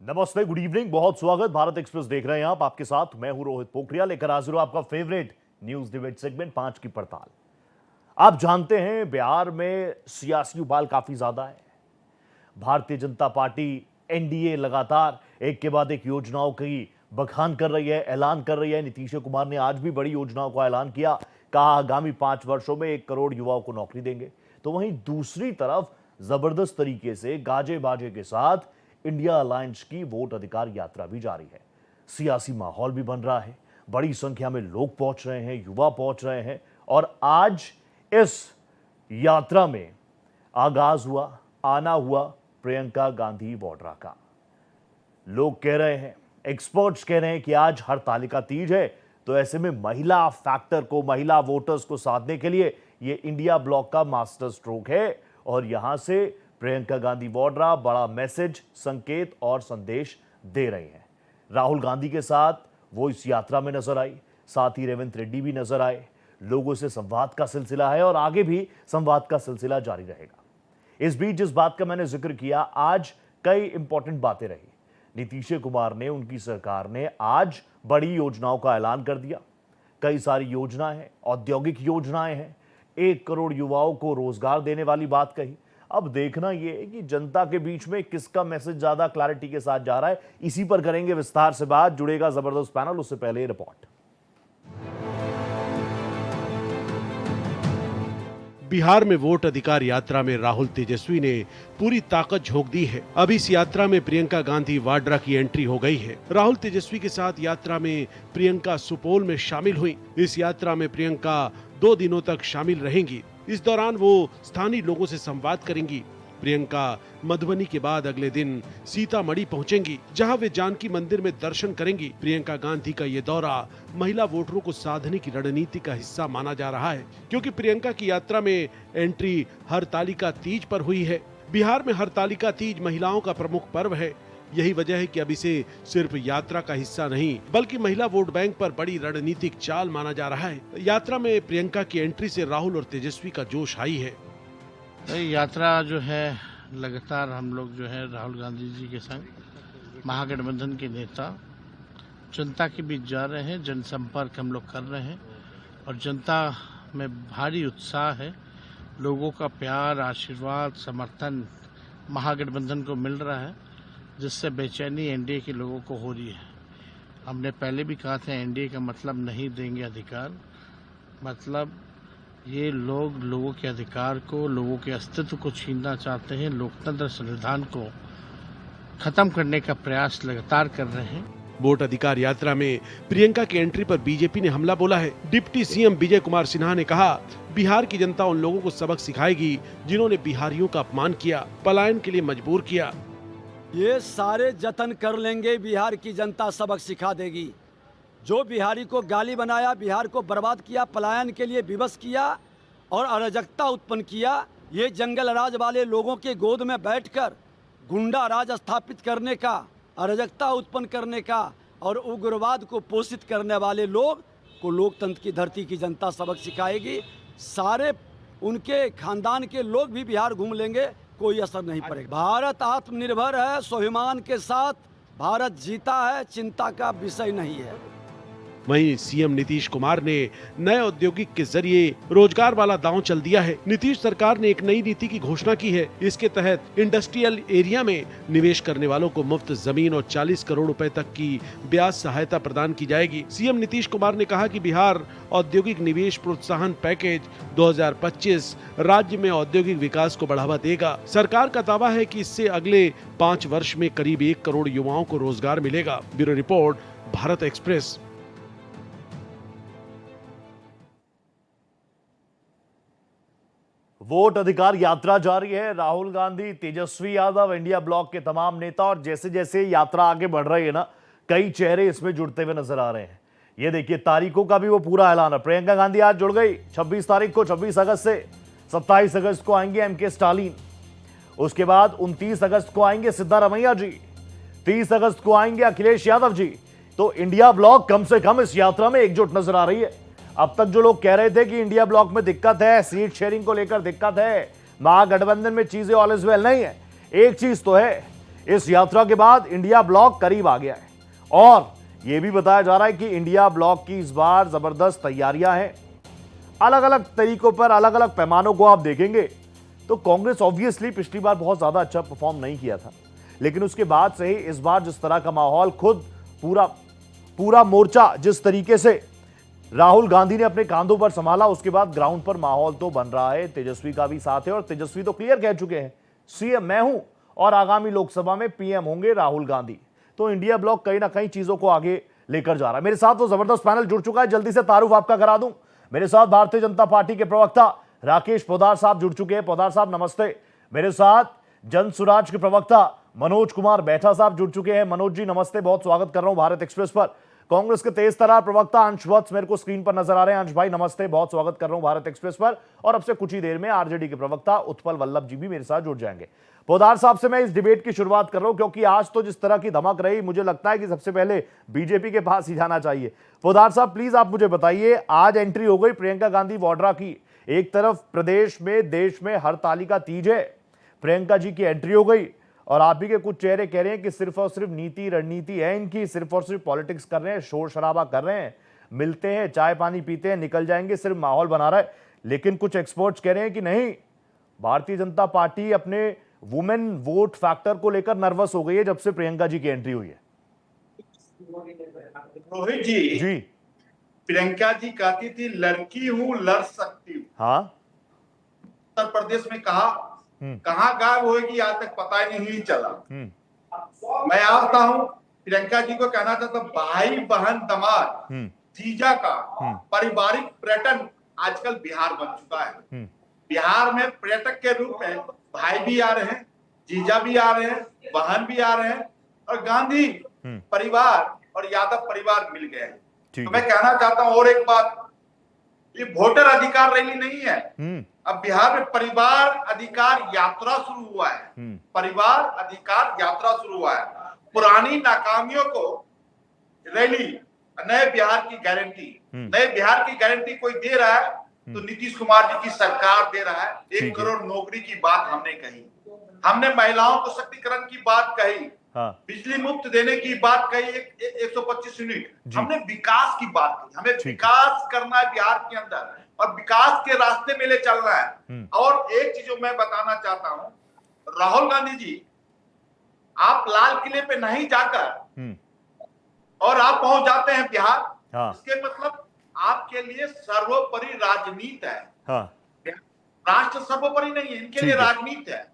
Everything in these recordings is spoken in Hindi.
नमस्ते, गुड इवनिंग, बहुत स्वागत। भारत एक्सप्रेस देख रहे हैं आप। आपके साथ मैं हूं रोहित पोखरियाल, लेकर हाजिर हूं आपका फेवरेट न्यूज डिबेट सेगमेंट 5 की पड़ताल। आप जानते हैं बिहार में सियासी उबाल काफी ज्यादा है। भारतीय जनता पार्टी एनडीए लगातार एक के बाद एक योजनाओं की बखान कर रही है, ऐलान कर रही है। नीतीश कुमार ने आज भी बड़ी योजनाओं का ऐलान किया, कहा आगामी 5 वर्षों में 1 करोड़ युवाओं को नौकरी देंगे। तो वहीं दूसरी तरफ जबरदस्त तरीके से गाजे बाजे के साथ इंडिया अलायंस की वोट अधिकार यात्रा भी जारी है। सियासी माहौल भी बन रहा है, बड़ी संख्या में लोग पहुंच रहे हैं, युवा पहुंच रहे हैं। और आज इस यात्रा में आगाज हुआ, आना हुआ प्रियंका गांधी वाड्रा का। लोग कह रहे हैं, एक्सपर्ट्स कह रहे हैं कि आज हरतालिका तीज है, तो ऐसे में महिला फैक्टर को, महिला वोटर्स को साधने के लिए यह इंडिया ब्लॉक का मास्टर स्ट्रोक है। और यहां से प्रियंका गांधी वाड्रा बड़ा मैसेज, संकेत और संदेश दे रही हैं। राहुल गांधी के साथ वो इस यात्रा में नजर आई, साथ ही रेवंत रेड्डी भी नजर आए। लोगों से संवाद का सिलसिला है और आगे भी संवाद का सिलसिला जारी रहेगा। इस बीच जिस बात का मैंने जिक्र किया, आज कई इंपॉर्टेंट बातें रही। नीतीश कुमार ने, उनकी सरकार ने आज बड़ी योजनाओं का ऐलान कर दिया। कई सारी योजनाएं हैं, औद्योगिक योजनाएं हैं, 1 करोड़ युवाओं को रोजगार देने वाली बात कही। अब देखना यह है कि जनता के बीच में किसका मैसेज ज्यादा क्लैरिटी के साथ जा रहा है। इसी पर करेंगे विस्तार से बात। जुड़ेगा जबरदस्त पैनल, उससे पहले रिपोर्ट। बिहार में वोट अधिकार यात्रा में राहुल तेजस्वी ने पूरी ताकत झोंक दी है। अब इस यात्रा में प्रियंका गांधी वाड्रा की एंट्री हो गई है। राहुल तेजस्वी के साथ यात्रा में प्रियंका सुपौल में शामिल हुई। इस यात्रा में प्रियंका 2 दिनों तक शामिल रहेंगी। इस दौरान वो स्थानीय लोगों से संवाद करेंगी। प्रियंका मधुबनी के बाद अगले दिन सीतामढ़ी पहुंचेंगी, जहां वे जानकी मंदिर में दर्शन करेंगी। प्रियंका गांधी का ये दौरा महिला वोटरों को साधने की रणनीति का हिस्सा माना जा रहा है, क्योंकि प्रियंका की यात्रा में एंट्री हरतालिका तीज पर हुई है। बिहार में हरतालिका तीज महिलाओं का प्रमुख पर्व है। यही वजह है कि अब इसे सिर्फ यात्रा का हिस्सा नहीं, बल्कि महिला वोट बैंक पर बड़ी रणनीतिक चाल माना जा रहा है। यात्रा में प्रियंका की एंट्री से राहुल और तेजस्वी का जोश हाई है। यात्रा जो है लगातार हम लोग जो है राहुल गांधी जी के संग महागठबंधन के नेता जनता के बीच जा रहे हैं। जनसंपर्क हम लोग कर रहे हैं और जनता में भारी उत्साह है। लोगों का प्यार, आशीर्वाद, समर्थन महागठबंधन को मिल रहा है, जिससे बेचैनी एनडीए के लोगों को हो रही है। हमने पहले भी कहा था, एनडीए का मतलब नहीं देंगे अधिकार, मतलब ये लोग लोगों के अधिकार को, लोगों के अस्तित्व को छीनना चाहते हैं। लोकतंत्र संविधान को खत्म करने का प्रयास लगातार कर रहे हैं। वोट अधिकार यात्रा में प्रियंका की एंट्री पर बीजेपी ने हमला बोला है। डिप्टी सीएम विजय कुमार सिन्हा ने कहा, बिहार की जनता उन लोगों को सबक सिखाएगी जिन्होंने बिहारियों का अपमान किया, पलायन के लिए मजबूर किया। ये सारे जतन कर लेंगे, बिहार की जनता सबक सिखा देगी। जो बिहारी को गाली बनाया, बिहार को बर्बाद किया, पलायन के लिए विवश किया और अराजकता उत्पन्न किया, ये जंगल राज वाले लोगों के गोद में बैठकर गुंडा राज स्थापित करने का, अराजकता उत्पन्न करने का और उग्रवाद को पोषित करने वाले लोग को लोकतंत्र की धरती की जनता सबक सिखाएगी। सारे उनके खानदान के लोग भी बिहार घूम लेंगे, कोई असर नहीं पड़ेगा। भारत आत्मनिर्भर है, स्वाभिमान के साथ भारत जीता है, चिंता का विषय नहीं है। वहीं सीएम नीतीश कुमार ने नए औद्योगिक के जरिए रोजगार वाला दांव चल दिया है। नीतीश सरकार ने एक नई नीति की घोषणा की है। इसके तहत इंडस्ट्रियल एरिया में निवेश करने वालों को मुफ्त जमीन और 40 करोड़ रुपए तक की ब्याज सहायता प्रदान की जाएगी। सीएम नीतीश कुमार ने कहा कि बिहार औद्योगिक निवेश प्रोत्साहन पैकेज 2025 राज्य में औद्योगिक विकास को बढ़ावा देगा। सरकार का दावा है कि इससे अगले 5 वर्ष में करीब 1 करोड़ युवाओं को रोजगार मिलेगा। Bureau report, Bharat express. Vote अधिकार यात्रा जारी है। राहुल गांधी, तेजस्वी यादव, इंडिया ब्लॉक के तमाम नेता, और जैसे जैसे यात्रा आगे बढ़ रही है ना, कई चेहरे इसमें जुड़ते हुए नजर आ रहे हैं। ये देखिए, तारीखों का भी वो पूरा ऐलान है। प्रियंका गांधी आज जुड़ गई 26 तारीख को, 26 अगस्त से 27 अगस्त को आएंगे एमके स्टालिन। उसके बाद 29 अगस्त को आएंगे सिद्धारमैया जी, 30 अगस्त को आएंगे अखिलेश यादव जी। तो इंडिया ब्लॉक कम से कम इस यात्रा में एकजुट नजर आ रही है। अब तक जो लोग कह रहे थे कि इंडिया ब्लॉक में दिक्कत है, सीट शेयरिंग को लेकर दिक्कत है, महागठबंधन में चीजें ऑल इज वेल, नहीं है। एक चीज तो है, इस यात्रा के बाद इंडिया ब्लॉक करीब आ गया है और यह भी बताया जा रहा है कि इंडिया ब्लॉक की इस बार जबरदस्त तैयारियां हैं। अलग अलग तरीकों पर, अलग अलग पैमानों को आप देखेंगे तो कांग्रेस ऑब्वियसली पिछली बार बहुत ज्यादा अच्छा परफॉर्म नहीं किया था, लेकिन उसके बाद से ही इस बार जिस तरह का माहौल, खुद पूरा मोर्चा जिस तरीके से राहुल गांधी ने अपने कांधों पर संभाला, उसके बाद ग्राउंड पर माहौल तो बन रहा है। तेजस्वी का भी साथ है और तेजस्वी तो क्लियर कह चुके हैं, सीएम मैं हूं और आगामी लोकसभा में पीएम होंगे राहुल गांधी। तो इंडिया ब्लॉक कहीं ना कहीं चीजों को आगे लेकर जा रहा है। मेरे साथ वो जबरदस्त पैनल जुड़ चुका है, जल्दी से तारुफ आपका करा दूं। मेरे साथ भारतीय जनता पार्टी के प्रवक्ता राकेश पोद्दार साहब जुड़ चुके हैं। पोद्दार साहब नमस्ते। मेरे साथ जन सुराज के प्रवक्ता मनोज कुमार बैठा साहब जुड़ चुके हैं। मनोज जी नमस्ते, बहुत स्वागत कर रहा हूं भारत एक्सप्रेस पर। कांग्रेस के तेज तरार प्रवक्ता अंश वत्स मेरे को स्क्रीन पर नजर आ रहे हैं। अंश भाई नमस्ते, बहुत स्वागत कर रहा हूं भारत एक्सप्रेस पर। और अब से कुछ ही देर में आरजेडी के प्रवक्ता उत्पल वल्लभ जी भी मेरे साथ जुड़ जाएंगे। पोद्दार साहब से मैं इस डिबेट की शुरुआत कर रहा हूं क्योंकि आज तो जिस तरह की धमक रही, मुझे लगता है कि सबसे पहले बीजेपी के पास ही जाना चाहिए। पोद्दार साहब प्लीज आप मुझे बताइए, आज एंट्री हो गई प्रियंका गांधी वाड्रा की। एक तरफ प्रदेश में, देश में हड़ताली का तीज है, प्रियंका जी की एंट्री हो गई और आप ही के कुछ चेहरे कह रहे हैं कि सिर्फ और सिर्फ नीति रणनीति है इनकी, सिर्फ और सिर्फ पॉलिटिक्स कर रहे हैं, शोर शराबा कर रहे हैं, मिलते हैं, चाय पानी पीते हैं, निकल जाएंगे, सिर्फ माहौल बना रहा है। लेकिन कुछ एक्सपर्ट्स कह रहे हैं कि नहीं, भारतीय जनता पार्टी अपने वुमेन वोट फैक्टर को लेकर नर्वस हो गई है जब से प्रियंका जी की एंट्री हुई है। रोहित जी, प्रियंका जी कहती थी लड़की हूं, लड़ सकती हूँ। हाँ, उत्तर प्रदेश में कहाँ गायब होगी आज तक पता ही नहीं चला। मैं आता हूँ, प्रियंका जी को कहना चाहता हूँ, भाई बहन दामाद जीजा का पारिवारिक पर्यटन आजकल बिहार बन चुका है। बिहार में पर्यटक के रूप में भाई भी आ रहे हैं, जीजा भी आ रहे हैं, बहन भी आ रहे हैं और गांधी परिवार और यादव परिवार मिल गए हैं। तो मैं कहना चाहता हूं और एक बात, ये वोटर अधिकार रैली नहीं है, अब बिहार में परिवार अधिकार यात्रा शुरू हुआ है। परिवार अधिकार यात्रा शुरू हुआ है। पुरानी नाकामियों को रैली, नए बिहार की गारंटी, नए बिहार की गारंटी कोई दे रहा है तो नीतीश कुमार जी की सरकार दे रहा है। 1 करोड़ नौकरी की बात हमने कही, हमने महिलाओं को सशक्तिकरण की बात कही, बिजली मुफ्त देने की बात कही, 125 यूनिट, हमने विकास की बात की। हमें विकास करना है बिहार के अंदर और विकास के रास्ते में ले चलना है। और एक चीज जो मैं बताना चाहता हूं, राहुल गांधी जी, आप लाल किले पे नहीं जाकर और आप पहुंच जाते हैं बिहार, इसके मतलब आपके लिए सर्वोपरि राजनीति है। राष्ट्र सर्वोपरि नहीं है, इनके लिए राजनीति है।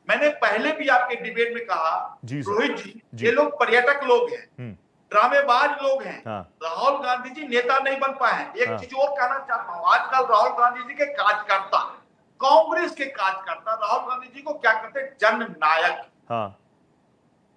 मैंने पहले भी आपके डिबेट में कहा रोहित जी, ये लोग पर्यटक लोग हैं, ड्रामेबाज लोग हैं। राहुल गांधी जी नेता नहीं बन पाए हैं। एक चीज और कहना चाहता हूं, आजकल राहुल गांधी जी के कार्यकर्ता, कांग्रेस के कार्यकर्ता राहुल गांधी जी को क्या कहते हैं, जननायक।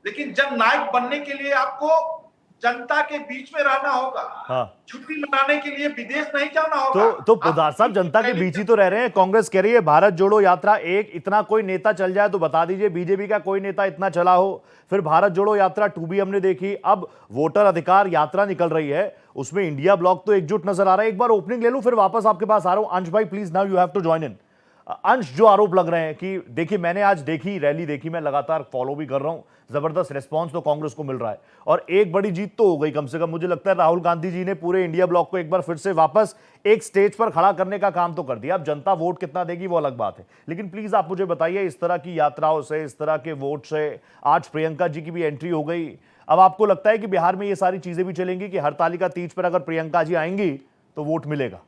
लेकिन जननायक बनने के लिए आपको जनता के बीच में रहना होगा। छुट्टी मनाने के लिए विदेश नहीं जाना होगा। तो पोद्दार साहब जनता के बीच ही तो रह रहे हैं। कांग्रेस कह रही है भारत जोड़ो यात्रा, एक इतना कोई नेता चल जाए तो बता दीजिए, बीजेपी का कोई नेता इतना चला हो। फिर भारत जोड़ो यात्रा 2 हमने देखी, अब वोटर अधिकार यात्रा निकल रही है, उसमें इंडिया ब्लॉक तो एकजुट नजर आ रहा है। एक बार ओपनिंग ले लूं फिर वापस आपके पास आ रहा हूं। अंश भाई please now you have to join in. Ansh, जो आरोप लग रहे हैं कि देखिए, मैंने आज देखी रैली, देखी, मैं लगातार फॉलो भी कर रहा हूं, जबरदस्त रिस्पांस तो कांग्रेस को मिल रहा है और एक बड़ी जीत तो हो गई कम से कम। मुझे लगता है राहुल गांधी जी ने पूरे इंडिया ब्लॉक को एक बार फिर से वापस एक स्टेज पर खड़ा करने का काम तो कर दिया। अब जनता वोट कितना देगी वो अलग बात है, लेकिन प्लीज आप मुझे बताइए, इस तरह की यात्राओं से, इस तरह के वोट से, आज प्रियंका जी की भी एंट्री हो गई, अब आपको लगता है कि बिहार में ये सारी चीजें भी चलेंगी कि हड़ताली का तीज पर अगर प्रियंका जी आएंगी तो वोट मिलेगा?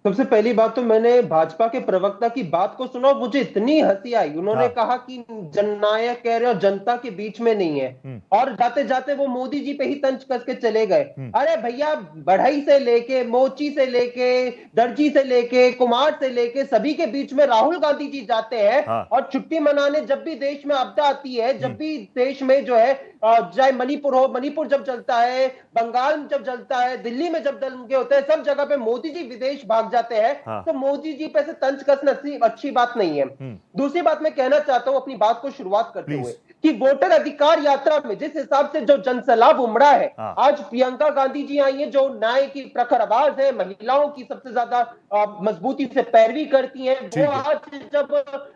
सबसे पहली बात तो मैंने भाजपा के प्रवक्ता की बात को सुना, मुझे इतनी हंसी आई। उन्होंने कहा कि जननायक कह रहे हो, जनता के बीच में नहीं है, और जाते जाते वो मोदी जी पे ही तंज कस के चले गए। अरे भैया, बढ़ई से लेके, मोची से लेके, दर्जी से लेके, कुमार से लेके, सभी के बीच में राहुल गांधी जी जाते हैं। और छुट्टी मनाने जब भी देश में आपदा आती है, जब भी देश में जो है, चाहे मणिपुर हो, मणिपुर जब जलता है, बंगाल में जब जलता है, दिल्ली में जब दंगे होते हैं, सब जगह पे मोदी जी विदेश भाग जाते हैं। तो मोदी जी पे से तंज कसना अच्छी बात नहीं है। दूसरी बात मैं कहना चाहता हूं अपनी बात को शुरुआत करते हुए कि वोटर अधिकार यात्रा में जिस हिसाब से जो जनसैलाब उमड़ा है, हाँ। आज प्रियंका गांधी जी आई है जो न्याय की प्रखर आवाज है, महिलाओं की सबसे ज्यादा मजबूती से पैरवी करती हैं, वो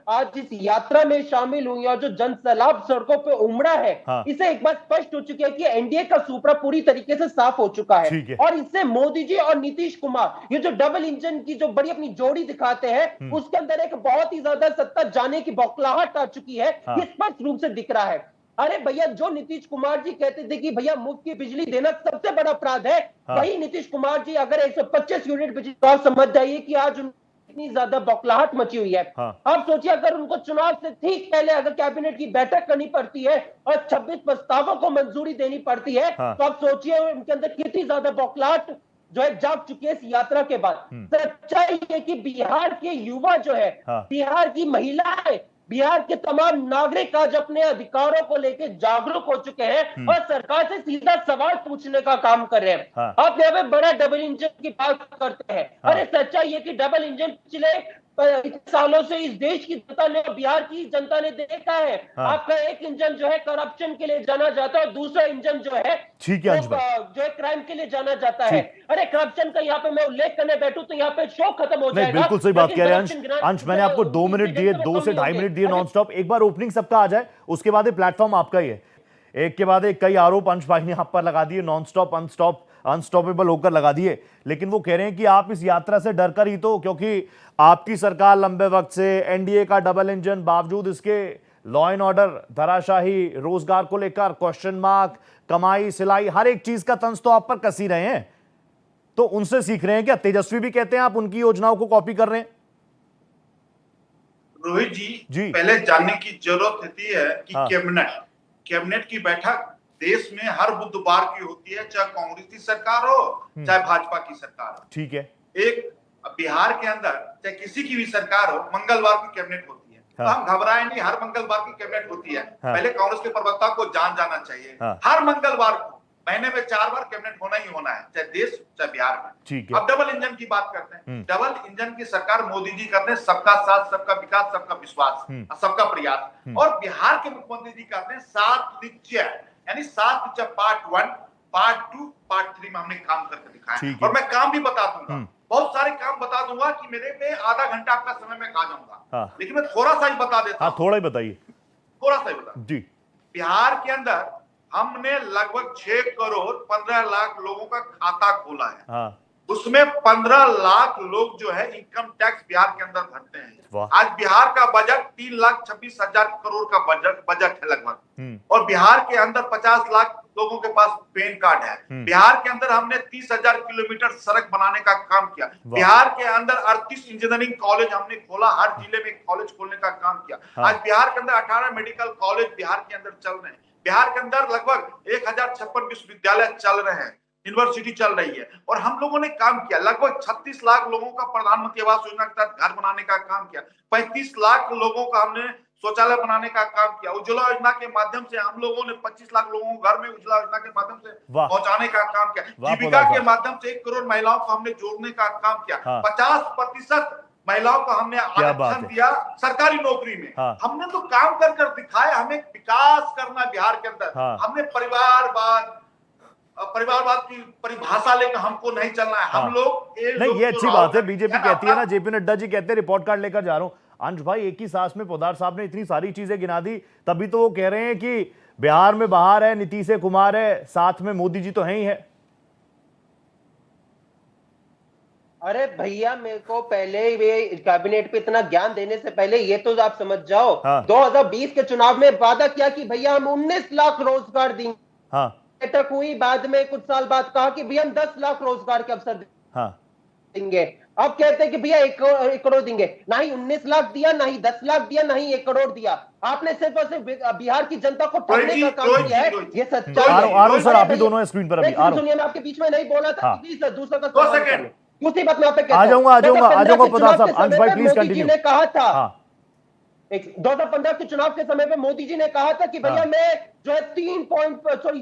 आज इस यात्रा में शामिल हुई और जो जनसैलाब सड़कों पे उमड़ा है, हाँ। इसे एक बात स्पष्ट हो चुकी है कि एनडीए का सुपड़ा पूरी तरीके से साफ हो चुका है। और इससे मोदी जी और नीतीश कुमार ये जो डबल इंजन की जो बड़ी अपनी जोड़ी दिखाते हैं, उसके अंदर एक बहुत ही ज्यादा सत्ता जाने की बौखलाहट आ चुकी है, ये स्पष्ट रूप से दिख रहा है। अरे भैया, जो नीतीश कुमार जी कहते थे कि भैया मुफ्त की बिजली देना सबसे बड़ा अपराध है, वही नीतीश कुमार जी अगर 125 यूनिट बिजली, तो आप समझ जाइए कि आज इतनी ज्यादा बौखलाहट मची हुई है। आप सोचिए, अगर उनको चुनाव से ठीक पहले अगर कैबिनेट की बैठक करनी पड़ती है और 26 प्रस्तावों को मंजूरी देनी पड़ती है, तो आप सोचिए उनके अंदर कितनी ज्यादा बौखलाहट जो है जाग चुकी है इस यात्रा के बाद। सच्चाई है कि बिहार के युवा जो है, बिहार की महिलाएं, बिहार के तमाम नागरिक आज अपने अधिकारों को लेकर जागरूक हो चुके हैं और सरकार से सीधा सवाल पूछने का काम कर रहे हैं। आप यहाँ पे बड़ा डबल इंजन की बात करते हैं। अरे सच्चाई ये कि डबल इंजन पिछले सालों से इस देश की जनता ने, बिहार की जनता ने देखा है। आपका एक इंजन जो है करप्शन के लिए जाना जाता है और दूसरा इंजन जो है जो है क्राइम के लिए जाना जाता है। अरे करप्शन का यहाँ पे मैं उल्लेख करने बैठूं तो यहाँ पे शो खत्म हो जाएगा। बिल्कुल सही बात कह रहे हैं अंश। मैंने आपको 2 मिनट दिए, 2 से 2.5 मिनट दिए नॉन स्टॉप। एक बार ओपनिंग सबका आ जाए, उसके बाद प्लेटफॉर्म आपका ही है। एक के बाद एक कई आरोप अंश भाई ने आप पर लगा दिए, नॉन स्टॉप अनस्टॉपेबल होकर लगा दिए। लेकिन वो कह रहे हैं कि आप इस यात्रा से डरकर ही तो, क्योंकि आपकी सरकार लंबे वक्त से एनडीए का डबल इंजन, बावजूद इसके लॉ एंड ऑर्डर धराशाही, रोजगार को लेकर क्वेश्चन मार्क, कमाई सिलाई, हर एक चीज का तंज तो आप पर कसी रहे हैं, तो उनसे सीख रहे हैं क्या? तेजस्वी भी कहते हैं आप उनकी योजनाओं को कॉपी कर रहे हैं। रोहित जी, पहले जानने की जरूरत होती है कि कैबिनेट की बैठक देश में हर बुधवार की होती है, चाहे कांग्रेस की सरकार हो चाहे भाजपा की सरकार हो। ठीक है। एक बिहार के अंदर चाहे किसी की भी सरकार हो, मंगलवार की कैबिनेट होती है। तो हम घबराए नहीं, हर मंगलवार की कैबिनेट होती है। पहले कांग्रेस के प्रवक्ता को जाना चाहिए। हर मंगलवार को महीने में 4 बार कैबिनेट होना ही होना है, चाहे देश चाहे बिहार में। ठीक है। अब डबल इंजन की बात करते हैं। डबल इंजन की सरकार मोदी जी करते हैं, सबका साथ, सबका विकास, सबका विश्वास, सबका प्रयास। और बिहार के मुख्यमंत्री जी करते हैं 7 निश्चय, यानी 7 निश्चय पार्ट 1, पार्ट 2, पार्ट 3 में हमने काम करके दिखाया। और मैं काम भी बता दूंगा, बहुत सारे काम बता दूंगा कि मेरे पे आधा घंटा आपका समय मैं खा जाऊंगा। लेकिन मैं थोड़ा सा ही बता देता हूं। थोड़ा ही बताइए। थोड़ा सा ही बता जी। बिहार के अंदर हमने लगभग 6 करोड़ 15 लाख लोगों का खाता खोला है। उसमें 15 लाख लोग जो है इनकम टैक्स बिहार के अंदर भरते हैं। आज बिहार का बजट 3,26,000 करोड़ का बजट है लगभग। और बिहार के अंदर 50 लाख लोगों के पास पैन कार्ड है। बिहार के अंदर हमने 30,000 किलोमीटर सड़क बनाने का काम किया। बिहार के अंदर 38 इंजीनियरिंग कॉलेज हमने खोला, हर जिले में कॉलेज खोलने का काम किया। आज बिहार के अंदर 18 मेडिकल कॉलेज बिहार के अंदर चल रहे हैं। बिहार के अंदर लगभग 1056 विश्वविद्यालय चल रहे हैं, यूनिवर्सिटी चल रही है। और हम लोगों ने काम किया, लगभग 36 लाख लोगों का प्रधानमंत्री आवास योजना के तहत घर बनाने का काम किया। 35 लाख लोगों का हमने शौचालय बनाने का काम किया। उज्ज्वला योजना के माध्यम से हम लोगों ने 25 लाख लोगों को घर में उज्ज्वला योजना के माध्यम से पहुंचाने का काम किया। जीविका के माध्यम से 1 करोड़ महिलाओं को हमने जोड़ने का काम किया। 50% महिलाओं को हमने आरक्षण दिया सरकारी नौकरी में। हमने तो काम कर दिखाया। हमें विकास करना बिहार के अंदर। हमने परिवारवाद की परिभाषा लेकर हमको नहीं चलना है। हम लोग नहीं, ये अच्छी बात है। बीजेपी कहती है ना, जेपी नड्डा जी कहते हैं रिपोर्ट कार्ड लेकर जा रहा हूं। अंश भाई, एक ही सांस में पोदार साहब ने इतनी सारी चीजें गिना दी, तभी तो वो कह रहे हैं कि बिहार में बहार है, नीतीश कुमार है, साथ में मोदी जी तो है ही है। अरे भैया, मेरे को पहले वे कैबिनेट पे इतना ज्ञान देने से पहले ये तो आप समझ जाओ, 2020 के चुनाव में वादा किया कि भैया हम 19 लाख रोजगार देंगे। बैठक हुई, बाद में कुछ साल बाद कहा कि भैया हम 10 लाख रोजगार के अवसर देंगे। अब कहते हैं कि भैया 1 करोड़ देंगे। ना ही 19 लाख दिया, ना ही 10 लाख दिया, ना ही 1 करोड़ दिया। आपने सिर्फ और सिर्फ बिहार की जनता को ठगने का काम किया है। ये सच्चाई है। सर, आप ही दोनों स्क्रीन पर अभी सुनिए, मैं आपके बीच में नहीं बोला था। दूसरा का दूसरी बात मैं आ जाऊंगा प्रधान साहब। अंश भाई प्लीज कंटिन्यू। ने कहा था 2015 के चुनाव के समय पे मोदी जी ने कहा था कि भैया मैं जो है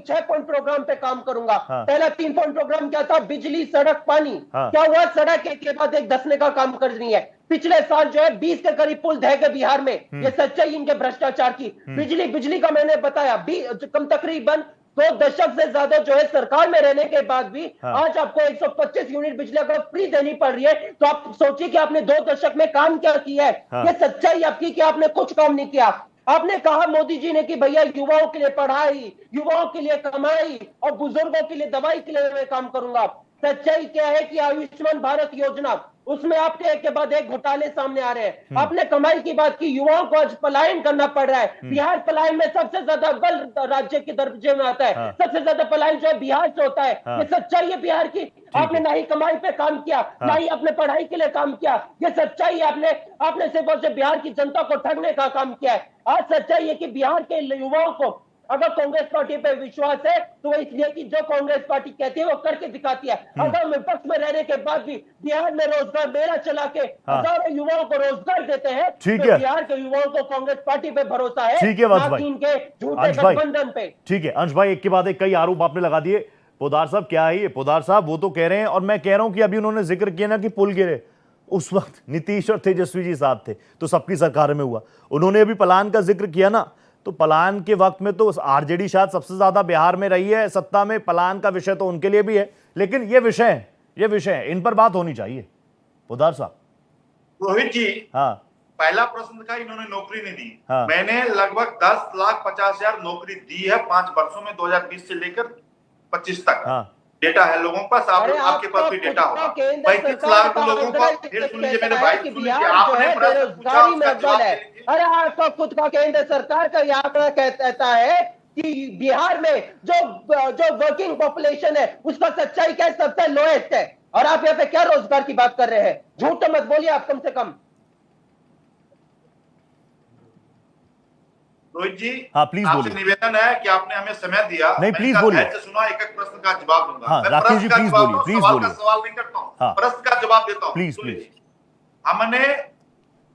6 पॉइंट प्रोग्राम पे काम करूंगा। पहला 3 पॉइंट प्रोग्राम क्या था? बिजली, सड़क, पानी। क्या हुआ? सड़क एक के बाद एक धंसने का काम कर रही है। पिछले साल जो है 20 के करीब पुल ढह गए बिहार में। ये सच्चाई इनके भ्रष्टाचार की। बिजली का मैंने बताया कम तकरीबन 2 दशक से ज्यादा जो है सरकार में रहने के बाद भी आज आपको 125 यूनिट बिजली अगर फ्री देनी पड़ रही है, तो आप सोचिए कि आपने 2 दशक में काम क्या किया है। ये सच्चाई आपकी कि आपने कुछ काम नहीं किया। आपने कहा मोदी जी ने कि भैया युवाओं के लिए पढ़ाई, युवाओं के लिए कमाई और बुजुर्गों के लिए दवाई के लिए मैं काम करूंगा। सच्चाई क्या है कि आयुष्मान भारत योजना, उसमें आपके एक के बाद एक घोटाले सामने आ रहे हैं। आपने कमाई की बात की, युवाओं को आज पलायन करना पड़ रहा है। बिहार पलायन में सबसे ज्यादा अव्वल राज्य के दर्जे में आता है। सबसे ज्यादा पलायन जो है बिहार से होता है। ये सच्चाई है बिहार की। आपने ना ही कमाई पे काम किया, ना ही अपने पढ़ाई के लिए काम किया। ये सच्चाई है। आपने सिर्फ और सिर्फ बिहार की जनता को ठगने का काम किया है। आज सच्चाई है कि बिहार के युवाओं को अगर कांग्रेस पार्टी पे विश्वास है तो वो इसलिए कि जो कांग्रेस पार्टी कहती है वो करके दिखाती है। अगर विपक्ष में रहने के बाद भी बिहार में रोजगार मेला चला के हजारों युवाओं को रोजगार देते हैं, तो बिहार के युवाओं को कांग्रेस पार्टी पे भरोसा है, ठीक है ना कि इनके झूठे गठबंधन पे। ठीक है अंश भाई, एक के बाद एक कई आरोप आपने लगा दिए। पोदार साहब क्या है ये? पोदार साहब वो तो कह रहे हैं, और मैं कह रहा हूं कि अभी उन्होंने जिक्र किया ना कि पुल गिरे, उस वक्त नीतीश और तेजस्वी जी साथ थे तो सबकी सरकार में हुआ। उन्होंने अभी पलायन का जिक्र किया ना, तो पलायन के वक्त में तो आरजेडी शायद सबसे ज्यादा बिहार में रही है सत्ता में। पलायन का विषय तो उनके लिए भी है, लेकिन ये विषय है, इन पर बात होनी चाहिए। पोदार साहब। रोहित जी, हाँ, पहला प्रश्न था इन्होंने नौकरी नहीं दी। हाँ। मैंने लगभग 10,50,000 नौकरी दी है 5 वर्षों में, 2020 से लेकर 25 तक। हाँ। डेटा है लोगों के पास, आपके पास भी डेटा होगा। 35 लाख लोगों को, फिर सुन लीजिए मेरे भाई, सुन लीजिए, आपने प्रश्न पूछा उसका जवाब दे लीजिए। अरे आपका खुद का केंद्र सरकार का यह आंकड़ा कहता है कि बिहार में जो वर्किंग पॉपुलेशन है उसका सच्चाई क्या है, सबसे लोएस्ट है। और आप यहाँ पे क्या रोजगार की बात कर रहे हैं? झूठ तो मत बोलिए आप कम से कम। रोहित जी, हाँ प्लीज आपसे बोलिए। निवेदन है कि आपने हमें समय दिया। नहीं, मैंने प्लीज कहा बोलिए। धैर्य से सुना, एक एक प्रश्न का जवाब दूंगा। हाँ, मैं राकेश प्रश्न जी, का प्लीज जवाब बोलिए, दूं, प्लीज सवाल बोलिए। का सवाल नहीं करता हूँ, हाँ। प्रश्न का जवाब देता हूँ। प्लीज, सुन लीजिए। प्लीज। हमने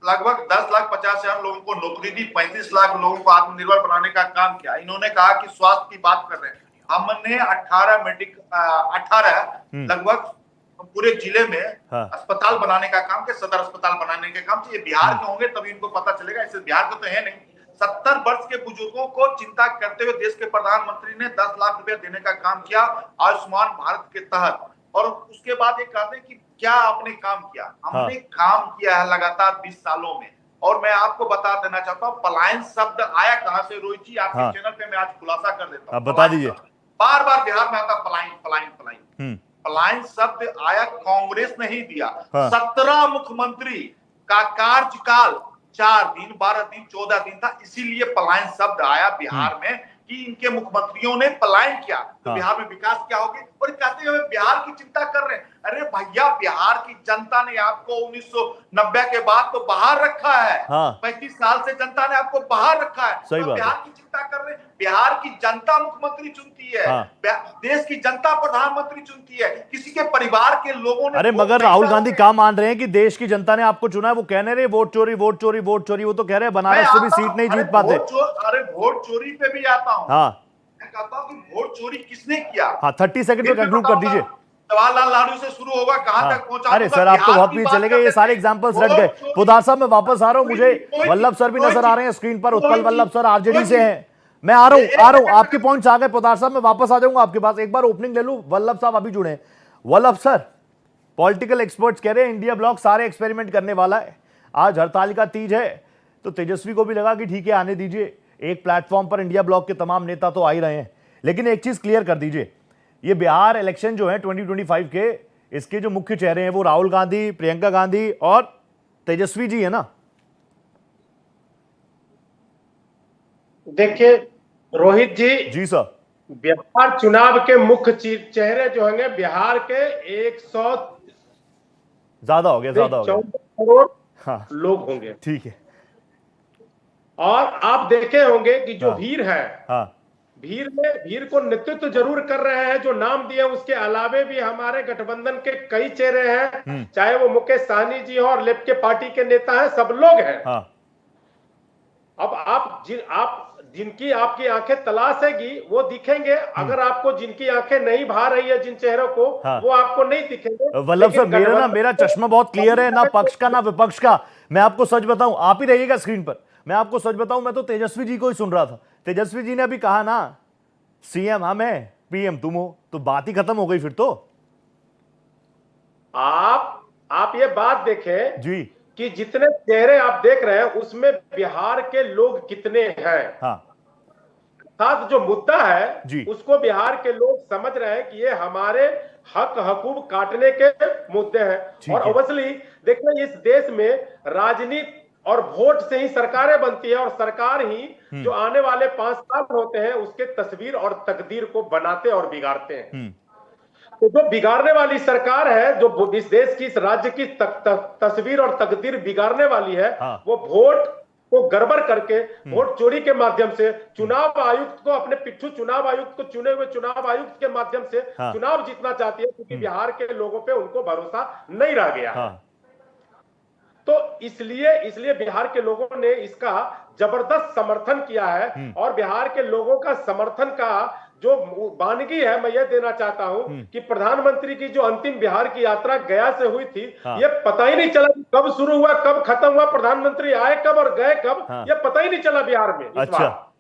लगभग 10,50,000 लोगों को नौकरी दी, 35 लाख लोगों को आत्मनिर्भर बनाने का काम किया। इन्होंने कहा कि स्वास्थ्य की बात कर रहे हैं। हमने 18 लगभग पूरे जिले में अस्पताल बनाने का काम किया, सदर अस्पताल बनाने का काम किया। बिहार के होंगे तभी इनको पता चलेगा, इससे बिहार का तो है नहीं। 70 वर्ष के बुजुर्गों को चिंता करते हुए देश के प्रधानमंत्री ने 10 लाख रुपए देने का काम किया आयुष्मान भारत के तहत। और उसके बाद ये कहते हैं कि क्या आपने काम किया? हमने काम किया है लगातार 20 सालों में। और मैं आपको बता देना चाहता हूँ, पलायन शब्द आया कहां से रोहित जी, आपके चैनल पे मैं आज खुलासा कर देता हूँ। बता दीजिए। बार बार बिहार में आता पलायन पलायन पलायन। पलायन शब्द आया, कांग्रेस ने ही दिया। 17 मुख्यमंत्री का कार्यकाल 4 दिन, 12 दिन, 14 दिन था, इसीलिए पलायन शब्द आया बिहार में कि इनके मुख्यमंत्रियों ने पलायन किया तो बिहार में विकास क्या होगी। और कहते हैं बिहार की चिंता कर रहे हैं। अरे भैया, बिहार की जनता ने आपको 1990 के बाद तो बाहर रखा है। 35 साल से जनता ने आपको बाहर रखा है। सही तो बात बिहार की चिंता कर रहे हैं। बिहार की जनता मुख्यमंत्री चुनती है, देश की जनता प्रधानमंत्री चुनती है, किसी के परिवार के लोगों ने। अरे मगर राहुल गांधी क्या मान रहे हैं कि देश की जनता ने आपको चुना है? वो कहने रहे वोट चोरी वोट चोरी वोट चोरी। वो तो कह रहे हैं बनारस से भी सीट नहीं जीत पाते। अरे वोट चोरी पे भी आता हूँ। मैं कहता हूँ कि वोट चोरी किसने किया? 30 सेकंड में कंक्लूड कर दीजिए। जवाहरलाल नेहरू से शुरू होगा, कहां तक पहुंचा? अरे सर, आप तो बहुत पीछे चले गए, ये सारे एग्जांपल्स रट गए। पोदार साहब मैं वापस आ रहा हूं, मुझे वल्लभ सर भी नजर आ रहे हैं स्क्रीन पर। उत्पल वल्लभ सर आरजेडी से हैं। मैं आ रहा हूं, आपके पॉइंट्स आ गए पोदार साहब, मैं वापस आ जाऊंगा आपके पास। एक बार ओपनिंग ले लूं। वल्लभ साहब अभी जुड़े हैं। वल्लभ सर, पॉलिटिकल एक्सपर्ट्स कह रहे हैं इंडिया ब्लॉक सारे एक्सपेरिमेंट करने वाला है। आज हड़तालिका तीज है तो तेजस्वी को भी लगा कि ठीक है आने दीजिए। एक प्लेटफॉर्म पर इंडिया ब्लॉक के तमाम नेता तो आ ही रहे हैं, लेकिन एक चीज क्लियर कर दीजिए, ये बिहार इलेक्शन जो है 2025 के, इसके जो मुख्य चेहरे हैं वो राहुल गांधी, प्रियंका गांधी और तेजस्वी जी है ना? देखिए रोहित जी सर, बिहार चुनाव के मुख्य चेहरे जो होंगे बिहार के 100 ज्यादा हो गया 14 करोड़ लोग होंगे। ठीक है। और आप देखे होंगे कि जो भीड़ है, भीड़ को नेतृत्व जरूर कर रहे हैं जो नाम दिए, उसके अलावे भी हमारे गठबंधन के कई चेहरे हैं, चाहे वो मुकेश सहनी जी हो और लेफ्ट के पार्टी के नेता हैं, सब लोग हैं। अब आप जिनकी आपकी आंखें तलाशेगी वो दिखेंगे, अगर आपको जिनकी आंखें नहीं भा रही है जिन चेहरों को, वो आपको नहीं दिखेंगे। वल्लभ साहब, मेरा चश्मा बहुत क्लियर है, ना पक्ष का ना विपक्ष का। मैं आपको सच बताऊं, आप ही रहिएगा स्क्रीन पर, मैं आपको सच बताऊं, मैं तो तेजस्वी जी को ही सुन रहा था। तेजस्वी जी ने अभी कहा ना, सीएम हम हैं, पीएम तुम हो, तो बात ही खत्म हो गई फिर तो। आप ये बात देखें जी कि जितने चेहरे आप देख रहे हैं उसमें बिहार के लोग कितने हैं। हाँ, साथ जो मुद्दा है जी। उसको बिहार के लोग समझ रहे हैं कि ये हमारे हक हकूक काटने के मुद्दे हैं। और ऑब्वियसली देखिए, इस देश में राजनीति और वोट से ही सरकारें बनती है, और सरकार ही जो आने वाले 5 साल होते हैं उसके तस्वीर और तकदीर को बनाते और बिगाड़ते हैं। तो जो बिगाड़ने वाली सरकार है, जो इस देश की, इस राज्य की तस्वीर और तकदीर बिगाड़ने वाली है, वो वोट को गड़बड़ करके, वोट चोरी के माध्यम से, चुनाव आयुक्त को, अपने पिट्ठू चुनाव आयुक्त को, चुने हुए चुनाव आयुक्त के माध्यम से चुनाव जीतना चाहती है, क्योंकि बिहार के लोगों पे उनको भरोसा नहीं रह गया है। तो इसलिए बिहार के लोगों ने इसका जबरदस्त समर्थन किया है। और बिहार के लोगों का समर्थन का जो वानगी है, मैं ये देना चाहता हूं कि प्रधानमंत्री की जो अंतिम बिहार की यात्रा गया से हुई थी, ये पता ही नहीं चला कब शुरू हुआ, कब खत्म हुआ, प्रधानमंत्री आए कब और गए कब, ये पता ही नहीं चला बिहार में। अच्छा,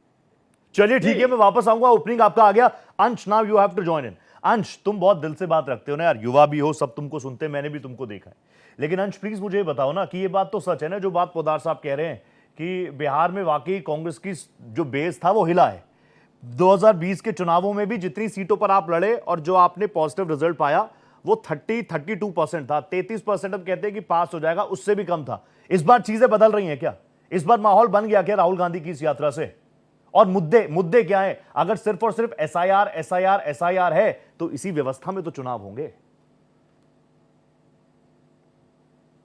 चलिए ठीक है, मैं वापस आऊंगा। ओपनिंग आपका आ गया। Ansh, now you have to join in. Ansh, तुम बहुत दिल से बात रखते हो ना यार, युवा भी हो, सब तुमको सुनते हैं, मैंने भी तुमको देखा है। लेकिन अंश प्लीज मुझे बताओ ना कि ये बात तो सच है ना, जो बात पोद्दार साहब कह रहे हैं कि बिहार में वाकई कांग्रेस की जो बेस था वो हिला है। 2020 के चुनावों में भी जितनी सीटों पर आप लड़े और जो आपने पॉजिटिव रिजल्ट पाया वो 32% था। 33% अब कहते हैं कि पास हो जाएगा, उससे भी कम था। इस बार चीजें बदल रही हैं क्या? इस बार माहौल बन गया क्या राहुल गांधी की इस यात्रा से? और मुद्दे क्या है? अगर सिर्फ और सिर्फ एसआईआर है तो इसी व्यवस्था में तो चुनाव होंगे।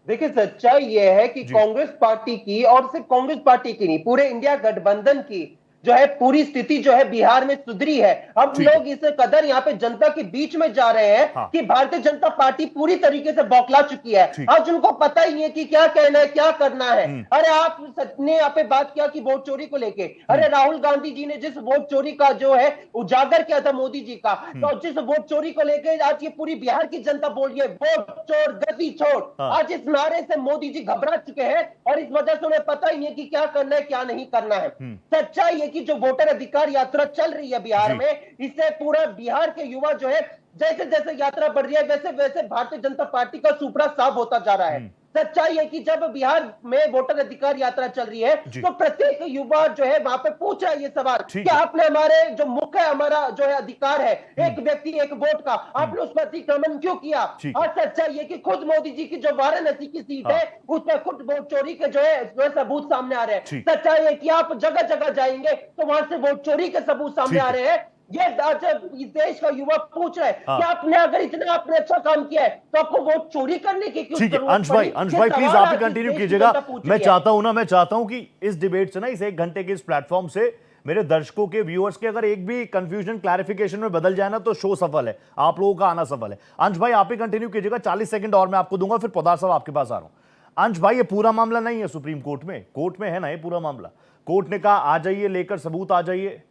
देखिए, सच्चाई यह है कि कांग्रेस पार्टी की, और सिर्फ कांग्रेस पार्टी की नहीं, पूरे इंडिया गठबंधन की जो है पूरी स्थिति जो है बिहार में सुधरी है। अब लोग इस कदर यहाँ पे जनता के बीच में जा रहे हैं कि भारतीय जनता पार्टी पूरी तरीके से बौखला चुकी है। आज उनको पता ही नहीं है कि क्या कहना है, क्या करना है। अरे आप ने यहाँ पे बात किया कि वोट चोरी को लेके, अरे राहुल गांधी जी ने जिस वोट चोरी का जो है उजागर किया था मोदी जी का, तो जिस वोट चोरी को लेके आज ये पूरी बिहार की जनता बोल रही है वोट चोर गति छोड़। आज इस नारे से मोदी जी घबरा चुके हैं और इस वजह से उन्हें पता ही नहीं है कि क्या करना है, क्या नहीं करना है। सच्चाई है कि जो वोटर अधिकार यात्रा चल रही है बिहार में, इससे पूरा बिहार के युवा जो है, जैसे जैसे यात्रा बढ़ रही है वैसे वैसे भारतीय जनता पार्टी का सुपड़ा साफ होता जा रहा है। सच्चाई है कि जब बिहार में वोटर अधिकार यात्रा चल रही है तो प्रत्येक युवा जो है वहां पे पूछ रहा है ये सवाल कि आपने हमारे जो मुख्य हमारा जो है अधिकार है, एक व्यक्ति एक वोट का, आपने उस पर अतिक्रमण क्यों किया? और सच्चाई है कि खुद मोदी जी की जो वाराणसी की सीट है उसमें खुद वोट चोरी के जो है सबूत सामने आ रहे हैं। सच्चाई है कि आप जगह जगह जाएंगे तो वहां से वोट चोरी के सबूत सामने आ रहे हैं। ये इस देश का युवा पूछ रहे हैं कि आपने अगर इतना आपने अच्छा काम किया है तो आपको वोट चोरी करने की क्यों जरूरत पड़ी? अंश भाई प्लीज आप ही कंटिन्यू कीजिएगा। मैं चाहता हूं कि इस डिबेट से ना, इस 1 घंटे के इस प्लेटफॉर्म से मेरे दर्शकों के, व्यूअर्स के अगर एक भी कंफ्यूजन क्लैरिफिकेशन में बदल जाए ना तो शो सफल है, आप लोगों का आना सफल है। अंश भाई आप ही कंटिन्यू कीजिएगा, 40 सेकंड और मैं आपको दूंगा, फिर पोद्दार साहब आपके पास आ रहा हूं। अंश भाई, ये पूरा मामला नहीं है सुप्रीम कोर्ट में, कोर्ट में है ना ये पूरा मामला। कोर्ट ने कहा आ जाइए, लेकर सबूत आ जाइए,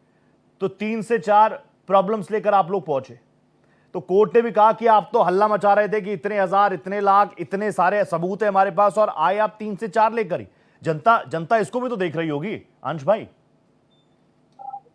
तो 3 से 4 प्रॉब्लम्स लेकर आप लोग पहुंचे। तो कोर्ट ने भी कहा कि आप तो हल्ला मचा रहे थे कि इतने हजार, इतने लाख, इतने सारे सबूत है हमारे पास, और आए आप 3 से 4 लेकर ही। जनता इसको भी तो देख रही होगी अंश भाई।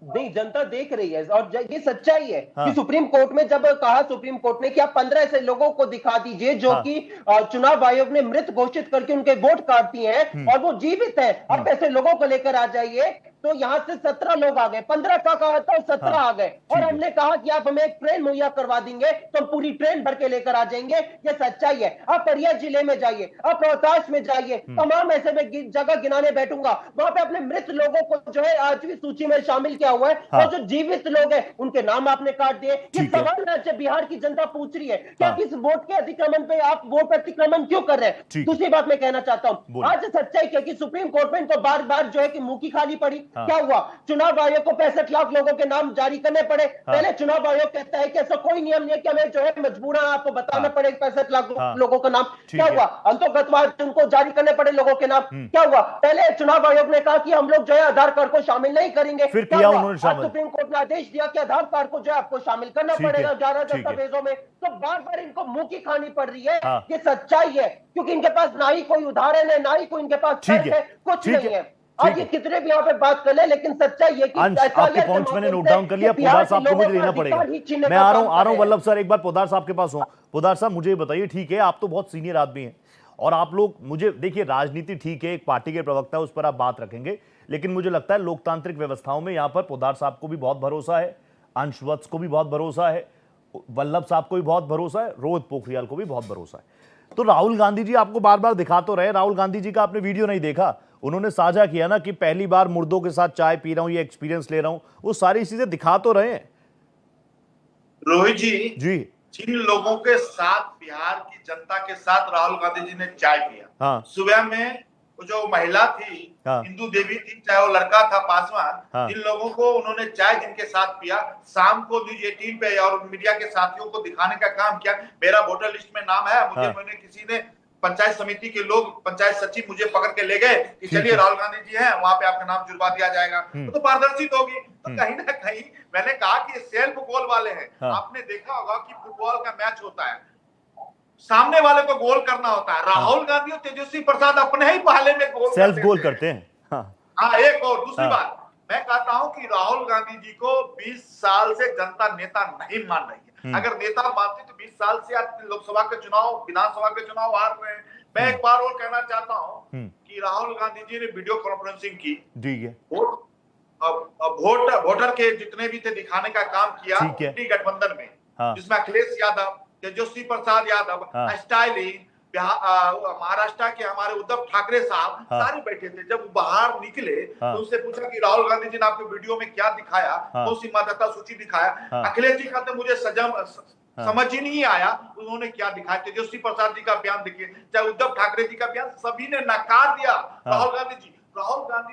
नहीं, जनता देख रही है और ये सच्चाई है कि सुप्रीम कोर्ट में जब कहा सुप्रीम कोर्ट ने कि आप 15 ऐसे लोगों को दिखा दीजिए जो कि चुनाव आयोग ने मृत घोषित करके उनके वोट काट दिए हैं और वो जीवित है, आप ऐसे लोगों को लेकर आ जाइए, तो यहाँ से 17 लोग आ गए। 15 का कहा था, 17 आ गए। और हमने कहा कि आप हमें एक ट्रेन मुहैया करवा देंगे तो हम पूरी ट्रेन भर के लेकर आ जाएंगे। ये सच्चाई है। आप अरिया जिले में जाइए, आप रोहतास में जाइए, तमाम ऐसे में जगह गिनाने बैठूंगा, वहां पे अपने मृत लोगों को जो है आज भी सूची में शामिल किया हुआ है। और जो जीवित लोग हैं उनके नाम आपने काट दिए। ये सवाल राज्य बिहार की जनता पूछ रही है कि आप इस वोट के अतिक्रमण पे, आप वोट अतिक्रमण क्यों कर रहे हैं? दूसरी बात मैं कहना चाहता हूँ, आज सच्चाई क्या कि सुप्रीम कोर्ट में इनको बार बार जो है कि मुंह की खानी पड़ी। क्या हुआ? चुनाव आयोग को 65 लाख लोगों के नाम जारी करने पड़े। पहले चुनाव आयोग कहता है कि ऐसा कोई नियम नहीं है कि हमें जो है मजबूरन आपको बताना पड़े 65 लाख लोगों का नाम। क्या हुआ? अंतर्गतवाद उनको जारी करने पड़े लोगों के नाम। क्या हुआ? पहले चुनाव आयोग ने कहा कि हम लोग जो है आधार कार्ड को शामिल नहीं करेंगे। फिर किया उन्होंने शामिल। सुप्रीम कोर्ट ने आदेश दिया कि आधार कार्ड को जो है आपको शामिल करना पड़ेगा 11 दस्तावेजों में। तो बार बार इनको मुंह की खानी पड़ रही है। ये सच्चाई है, क्योंकि इनके पास ना ही कोई उदाहरण है, ना ही कोई इनके पास तर्क है, कुछ नहीं है। आज ये कितने भी यहाँ पे बात कर ले, लेकिन सच्चाई ये कि आपके पॉइंट्स मैंने नोट डाउन कर लिया। पोदार साहब को मुझे लेना पड़ेगा। मैं आ रहा हूं वल्लभ सर, एक बार पोदार साहब के पास हूं। पोदार साहब मुझे बताइए, ठीक है आप तो बहुत सीनियर आदमी हैं और आप लोग, मुझे देखिए राजनीति ठीक है, एक पार्टी के प्रवक्ता है, उस पर आप बात रखेंगे, लेकिन मुझे लगता है लोकतांत्रिक व्यवस्थाओं में यहां पर पोदार साहब को भी बहुत भरोसा है, अंश वत्स को भी बहुत भरोसा है, वल्लभ साहब को भी बहुत भरोसा है, रोहित पोखरियाल को भी बहुत भरोसा है। तो राहुल गांधी जी आपको बार बार दिखा तो रहे, राहुल गांधी जी का आपने वीडियो नहीं देखा, उन्होंने साझा किया ना कि पहली बार मुर्दों के साथ चाय पी रहा हूं, ये एक्सपीरियंस ले रहा हूं, वो सारी चीजें दिखा तो रहे हैं। रोहित जी जिन लोगों के साथ बिहार की जनता के साथ राहुल गांधी जी ने चाय पिया, सुबह में वो जो महिला थी, हिंदू देवी थी, चाहे वो लड़का था पासवान, जिन लोगों को उन्होंने चाय जिनके साथ पिया, शाम को न्यूज 18 पे और मीडिया के साथियों को दिखाने का काम किया, मेरा वोटर लिस्ट में नाम है, मुझे मैंने किसी ने पंचायत समिति के लोग, पंचायत सचिव मुझे पकड़ के ले गए कि चलिए राहुल गांधी जी हैं, वहां पे आपका नाम जुड़वा दिया जाएगा, तो पारदर्शित होगी। तो कहीं ना कहीं मैंने कहा कि सेल्फ गोल वाले हैं। आपने देखा होगा कि फुटबॉल का मैच होता है, सामने वाले को गोल करना होता है, राहुल गांधी और तेजस्वी प्रसाद अपने ही पहले में गोल सेल्फ गोल करते हैं। एक और दूसरी बात मैं कहता हूं कि राहुल गांधी जी को 20 साल से जनता नेता नहीं मान रही है। अगर नेता मानती तो 20 साल से लोकसभा के चुनाव, विधानसभा के चुनाव हार रहे हैं। मैं एक बार और कहना चाहता हूं कि राहुल गांधी जी ने वीडियो कॉन्फ्रेंसिंग की, ठीक है, वोटर के जितने भी थे दिखाने का काम किया गठबंधन में, जिसमें अखिलेश यादव, तेजस्वी प्रसाद यादव, स्टालिन, महाराष्ट्र के हमारे उद्धव ठाकरे साहब सारे बैठे थे। जब बाहर निकले तो उससे पूछा कि राहुल गांधी जी ने आपके वीडियो में क्या दिखाया, कौन सी मतदाता सूची दिखाया। अखिलेश जी कहते मुझे समझ ही नहीं आया उन्होंने क्या दिखाया। तेजस्वी प्रसाद जी का बयान देखिए, चाहे उद्धव ठाकरे जी का बयान, सभी ने नकार दिया राहुल गांधी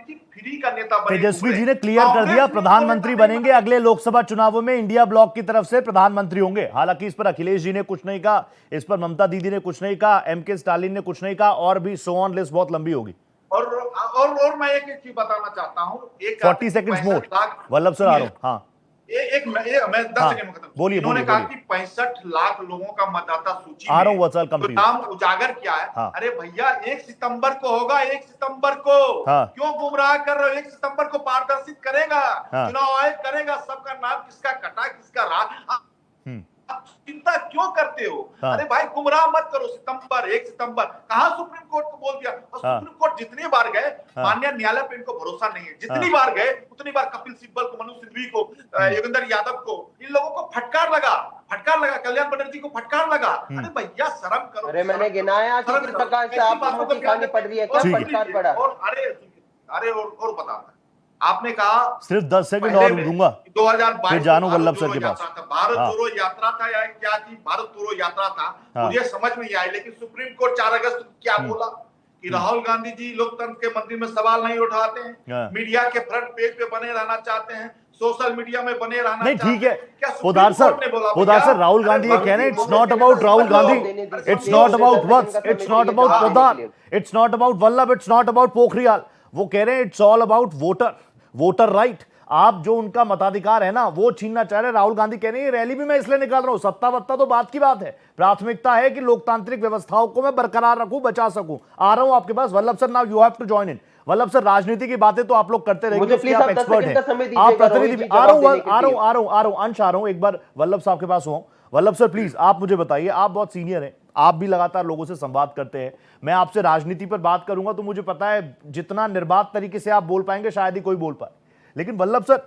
जी फ्री का नेता बने। तेजस्वी जी ने क्लियर कर दिया प्रधानमंत्री बनेंगे, अगले लोकसभा चुनावों में इंडिया ब्लॉक की तरफ से प्रधानमंत्री होंगे। हालांकि इस पर अखिलेश जी ने कुछ नहीं कहा, इस पर ममता दीदी ने कुछ नहीं कहा, एमके स्टालिन ने कुछ नहीं कहा, और भी सो ऑन, लिस्ट बहुत लंबी होगी। और मैं एक चीज बताना चाहता हूँ, 40 सेकंड्स मोर, वल्लभ सर आ रहा हूँ। हाँ मैं 10 सेकंड में खत्म। बोलिए। उन्होंने कहा कि 65 लाख लोगों का मतदाता सूची आ रहा हूँ, नाम उजागर किया है। अरे भैया 1 सितंबर को होगा, 1 सितंबर को क्यों गुमराह कर रहे हो? 1 सितंबर को पारदर्शित करेगा, चुनाव आयोग करेगा, सबका नाम किसका कटा किसका रहा, आप चिंता क्यों करते हो? अरे भाई गुमराह मत करो। 1 सितंबर कहां सुप्रीम कोर्ट को बोल दिया, और सुप्रीम कोर्ट जितनी बार गए, माननीय न्यायालय पे इनको भरोसा नहीं है, जितनी बार गए उतनी बार कपिल सिब्बल को, मनु सिंघवी को, योगेंद्र यादव को, इन लोगों को फटकार लगा, कल्याण बनर्जी को फटकार लगा। अरे भैया शर्म करो। अरे मैंने गिनाया कि किस प्रकार से आपको मुंह की खानी पड़ रही है, क्या फटकार पड़ा? और बताता आपने कहा सिर्फ 10 सेकंड और दूंगा, 2022 जानू वल्लभ सर के पास। भारत जोड़ो यात्रा था या क्या थी? भारत जोड़ो यात्रा था, मुझे समझ में आई। लेकिन सुप्रीम कोर्ट 4 अगस्त को क्या बोला कि राहुल गांधी जी लोकतंत्र के मंदिर में सवाल नहीं उठाते हैं, मीडिया के फ्रंट पेज पे बने रहना चाहते हैं, सोशल मीडिया में बने रहना नहीं। ठीक है पोदार सर, राहुल गांधी ये कह रहे हैं it's not about Rahul Gandhi, it's not about Vats, it's not about Poddar, it's not about Vallabh, it's not about Pokhriyal. वो कह रहे हैं it's all about voter right. आप जो उनका मताधिकार है ना वो छीनना चाह रहे हैं। राहुल गांधी कह रहे हैं रैली भी मैं इसलिए निकाल रहा हूं, सत्ता वत्ता तो बात की बात है, प्राथमिकता है कि लोकतांत्रिक व्यवस्थाओं को मैं बरकरार रखूं, बचा सकूं। आ रहा हूं आपके पास Vallabh sir, now you have to join in. Vallabh sir, राजनीति की बातें तो आप लोग करते रहेंगे, आप एक्सपर्ट हैं, आप प्रतिनिधि। आ रहा हूं अंश, आ रहा हूं एक बार वल्लभ साहब के पास हूं। वल्लभ सर प्लीज आप मुझे बताइए, आप बहुत सीनियर हैं, आप भी लगातार लोगों से संवाद करते हैं, मैं आपसे राजनीति पर बात करूंगा तो मुझे पता है जितना निर्बाध तरीके से आप बोल पाएंगे शायद ही कोई बोल पाए। लेकिन वल्लभ सर,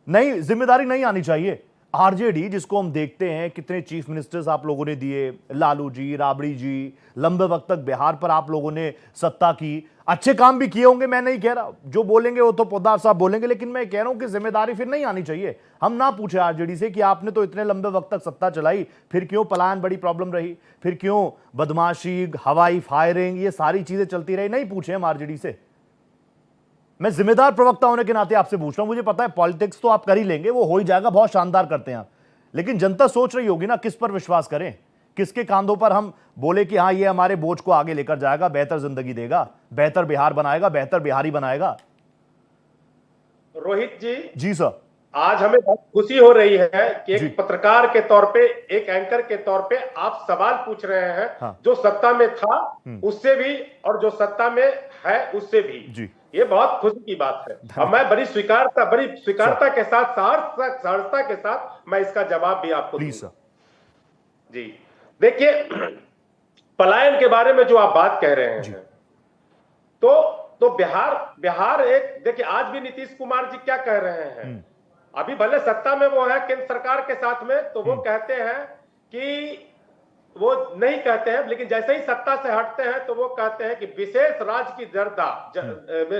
नहीं, जिम्मेदारी नहीं आनी चाहिए। आरजेडी जिसको हम देखते हैं, कितने चीफ मिनिस्टर्स आप लोगों ने दिए, लालू जी, राबड़ी जी, लंबे वक्त तक बिहार पर आप लोगों ने सत्ता की, अच्छे काम भी किए होंगे, मैं नहीं कह रहा, जो बोलेंगे वो तो पोद्दार साहब बोलेंगे, लेकिन मैं कह रहा हूं कि जिम्मेदारी फिर नहीं आनी चाहिए। हम ना पूछे आरजेडी से कि आपने तो इतने लंबे वक्त तक सत्ता चलाई, फिर क्यों पलायन बड़ी प्रॉब्लम रही, फिर क्यों बदमाशी, हवाई फायरिंग, ये सारी चीजें चलती रही, नहीं पूछे हम आरजेडी से। मैं जिम्मेदार प्रवक्ता होने के नाते आपसे पूछ रहा हूं, मुझे पता है पॉलिटिक्स तो आप कर ही लेंगे, वो हो ही जाएगा, बहुत शानदार करते हैं आप, लेकिन जनता सोच रही होगी ना किस पर विश्वास करें, किसके कांधों पर हम बोले कि हाँ ये हमारे बोझ को आगे लेकर जाएगा, बेहतर जिंदगी देगा, बेहतर बिहार बनाएगा, बेहतर बिहारी बनाएगा। रोहित जी। जी सर। आज हमें बहुत खुशी हो रही है कि एक पत्रकार के तौर पे, एक एंकर के तौर पे आप सवाल पूछ रहे हैं। हाँ। जो सत्ता में था उससे भी और जो सत्ता में है उससे भी जी। ये बहुत खुशी की बात है और मैं बड़ी स्वीकारता के साथ, सहर्षता के साथ मैं इसका जवाब भी आपको दूंगा। जी देखिए, पलायन के बारे में जो आप बात कह रहे हैं तो बिहार एक, देखिए आज भी नीतीश कुमार जी क्या कह रहे हैं, अभी भले सत्ता में वो है केंद्र सरकार के साथ में, तो वो कहते हैं कि वो नहीं कहते हैं, लेकिन जैसे ही सत्ता से हटते हैं तो वो कहते हैं कि विशेष राज्य की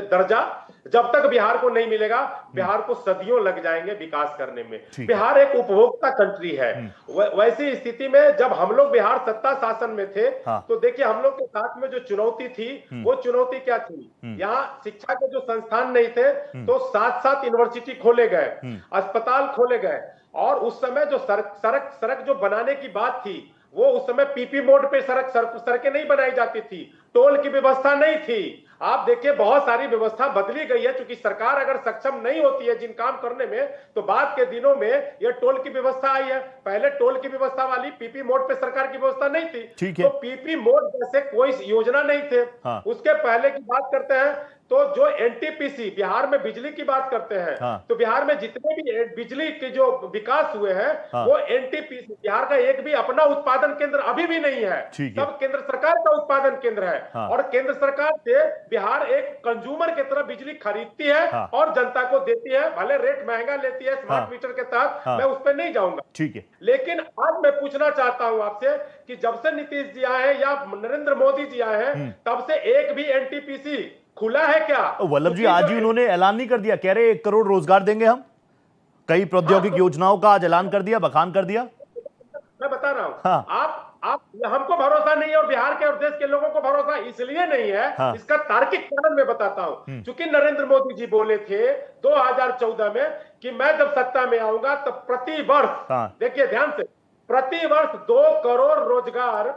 दर्जा जब तक बिहार को नहीं मिलेगा, बिहार को सदियों लग जाएंगे विकास करने में। बिहार एक उपभोक्ता कंट्री है। वैसी स्थिति में जब हम लोग बिहार सत्ता शासन में थे तो देखिए हम लोग के साथ में जो चुनौती थी वो चुनौती क्या थी, यहाँ शिक्षा के जो संस्थान नहीं थे तो 7 यूनिवर्सिटी खोले गए, अस्पताल खोले गए, और उस समय जो सड़क जो बनाने की बात थी वो उस समय पीपी मोड पे सड़कें नहीं बनाई जाती थी, टोल की व्यवस्था नहीं थी। आप देखिए बहुत सारी व्यवस्था बदली गई है, क्योंकि सरकार अगर सक्षम नहीं होती है जिन काम करने में तो बाद के दिनों में ये टोल की व्यवस्था आई है। पहले टोल की व्यवस्था वाली पीपी मोड पे सरकार की व्यवस्था नहीं थी, तो पीपी मोड जैसे कोई योजना नहीं थे। उसके पहले की बात करते हैं तो जो एनटीपीसी, बिहार में बिजली की बात करते हैं तो बिहार में जितने भी बिजली के जो विकास हुए हैं वो एनटीपीसी, बिहार का एक भी अपना उत्पादन केंद्र अभी भी नहीं है, सब केंद्र सरकार का उत्पादन केंद्र है। और केंद्र सरकार से बिहार एक कंज्यूमर की तरह बिजली खरीदती है और जनता को देती है, भले रेट महंगा लेती है स्मार्ट मीटर के तहत, मैं उस पर नहीं जाऊंगा। ठीक है, लेकिन आज मैं पूछना चाहता हूं आपसे कि जब से नीतीश जी आए हैं या नरेंद्र मोदी जी आए हैं तब से एक भी एनटीपीसी खुला है क्या? वल्लभ जी आज ही उन्होंने ऐलान नहीं कर दिया, कह रहे 1 करोड़ रोजगार देंगे हम, कई प्रौद्योगिक योजनाओं का आज ऐलान कर दिया, बखान कर दिया। मैं बता रहा हूं आप हमको भरोसा नहीं है और बिहार के और देश के लोगों को भरोसा इसलिए नहीं है, इसका तार्किक कारण मैं बताता हूं। क्योंकि नरेंद्र मोदी जी बोले थे 2014 में कि मैं जब सत्ता में आऊंगा तब प्रति वर्ष, देखिए ध्यान से, प्रति वर्ष 2 करोड़ रोजगार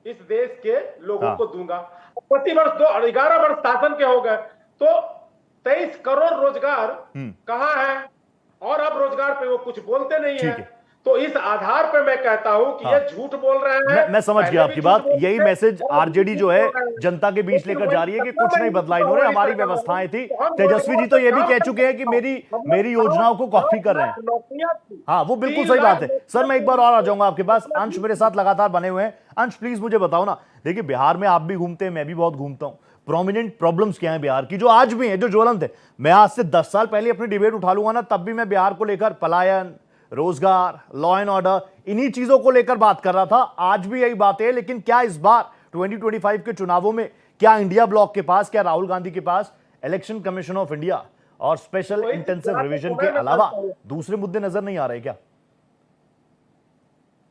इस देश के लोगों को दूंगा। प्रति वर्ष 11 वर्ष शासन के हो गए तो 23 करोड़ रोजगार कहां है, और अब रोजगार पे वो कुछ बोलते नहीं है। तो इस आधार पर मैं कहता हूं कि ये झूठ बोल रहे हैं। मैं समझ गया आपकी बात, यही मैसेज आरजेडी जो है जनता के बीच लेकर जा रही है कि कुछ नहीं बदला इन्होंने, हमारी व्यवस्थाएं थी। तेजस्वी जी तो ये भी कह चुके हैं कि मेरी योजनाओं को कॉपी कर रहे हैं। हाँ वो बिल्कुल सही बात है। सर मैं एक बार और आ जाऊंगा आपके पास, अंश मेरे साथ लगातार बने हुए हैं। अंश प्लीज मुझे बताओ ना, देखिए बिहार में आप भी घूमते हैं, मैं भी बहुत घूमता हूं, प्रोमिनेंट प्रॉब्लम्स क्या है बिहार की जो आज भी है, जो ज्वलंत है। मैं आज से 10 साल पहले अपनी डिबेट उठा लूंगा ना, तब भी मैं बिहार को लेकर पलायन, रोजगार, लॉ एंड ऑर्डर, इन्हीं चीजों को लेकर बात कर रहा था। आज भी यही बात है, लेकिन क्या इस बार 2025 के चुनावों में क्या इंडिया ब्लॉक के पास, क्या राहुल गांधी के पास इलेक्शन कमीशन ऑफ इंडिया और स्पेशल इंटेंसिव रिवीजन के अलावा दूसरे मुद्दे नजर नहीं आ रहे क्या?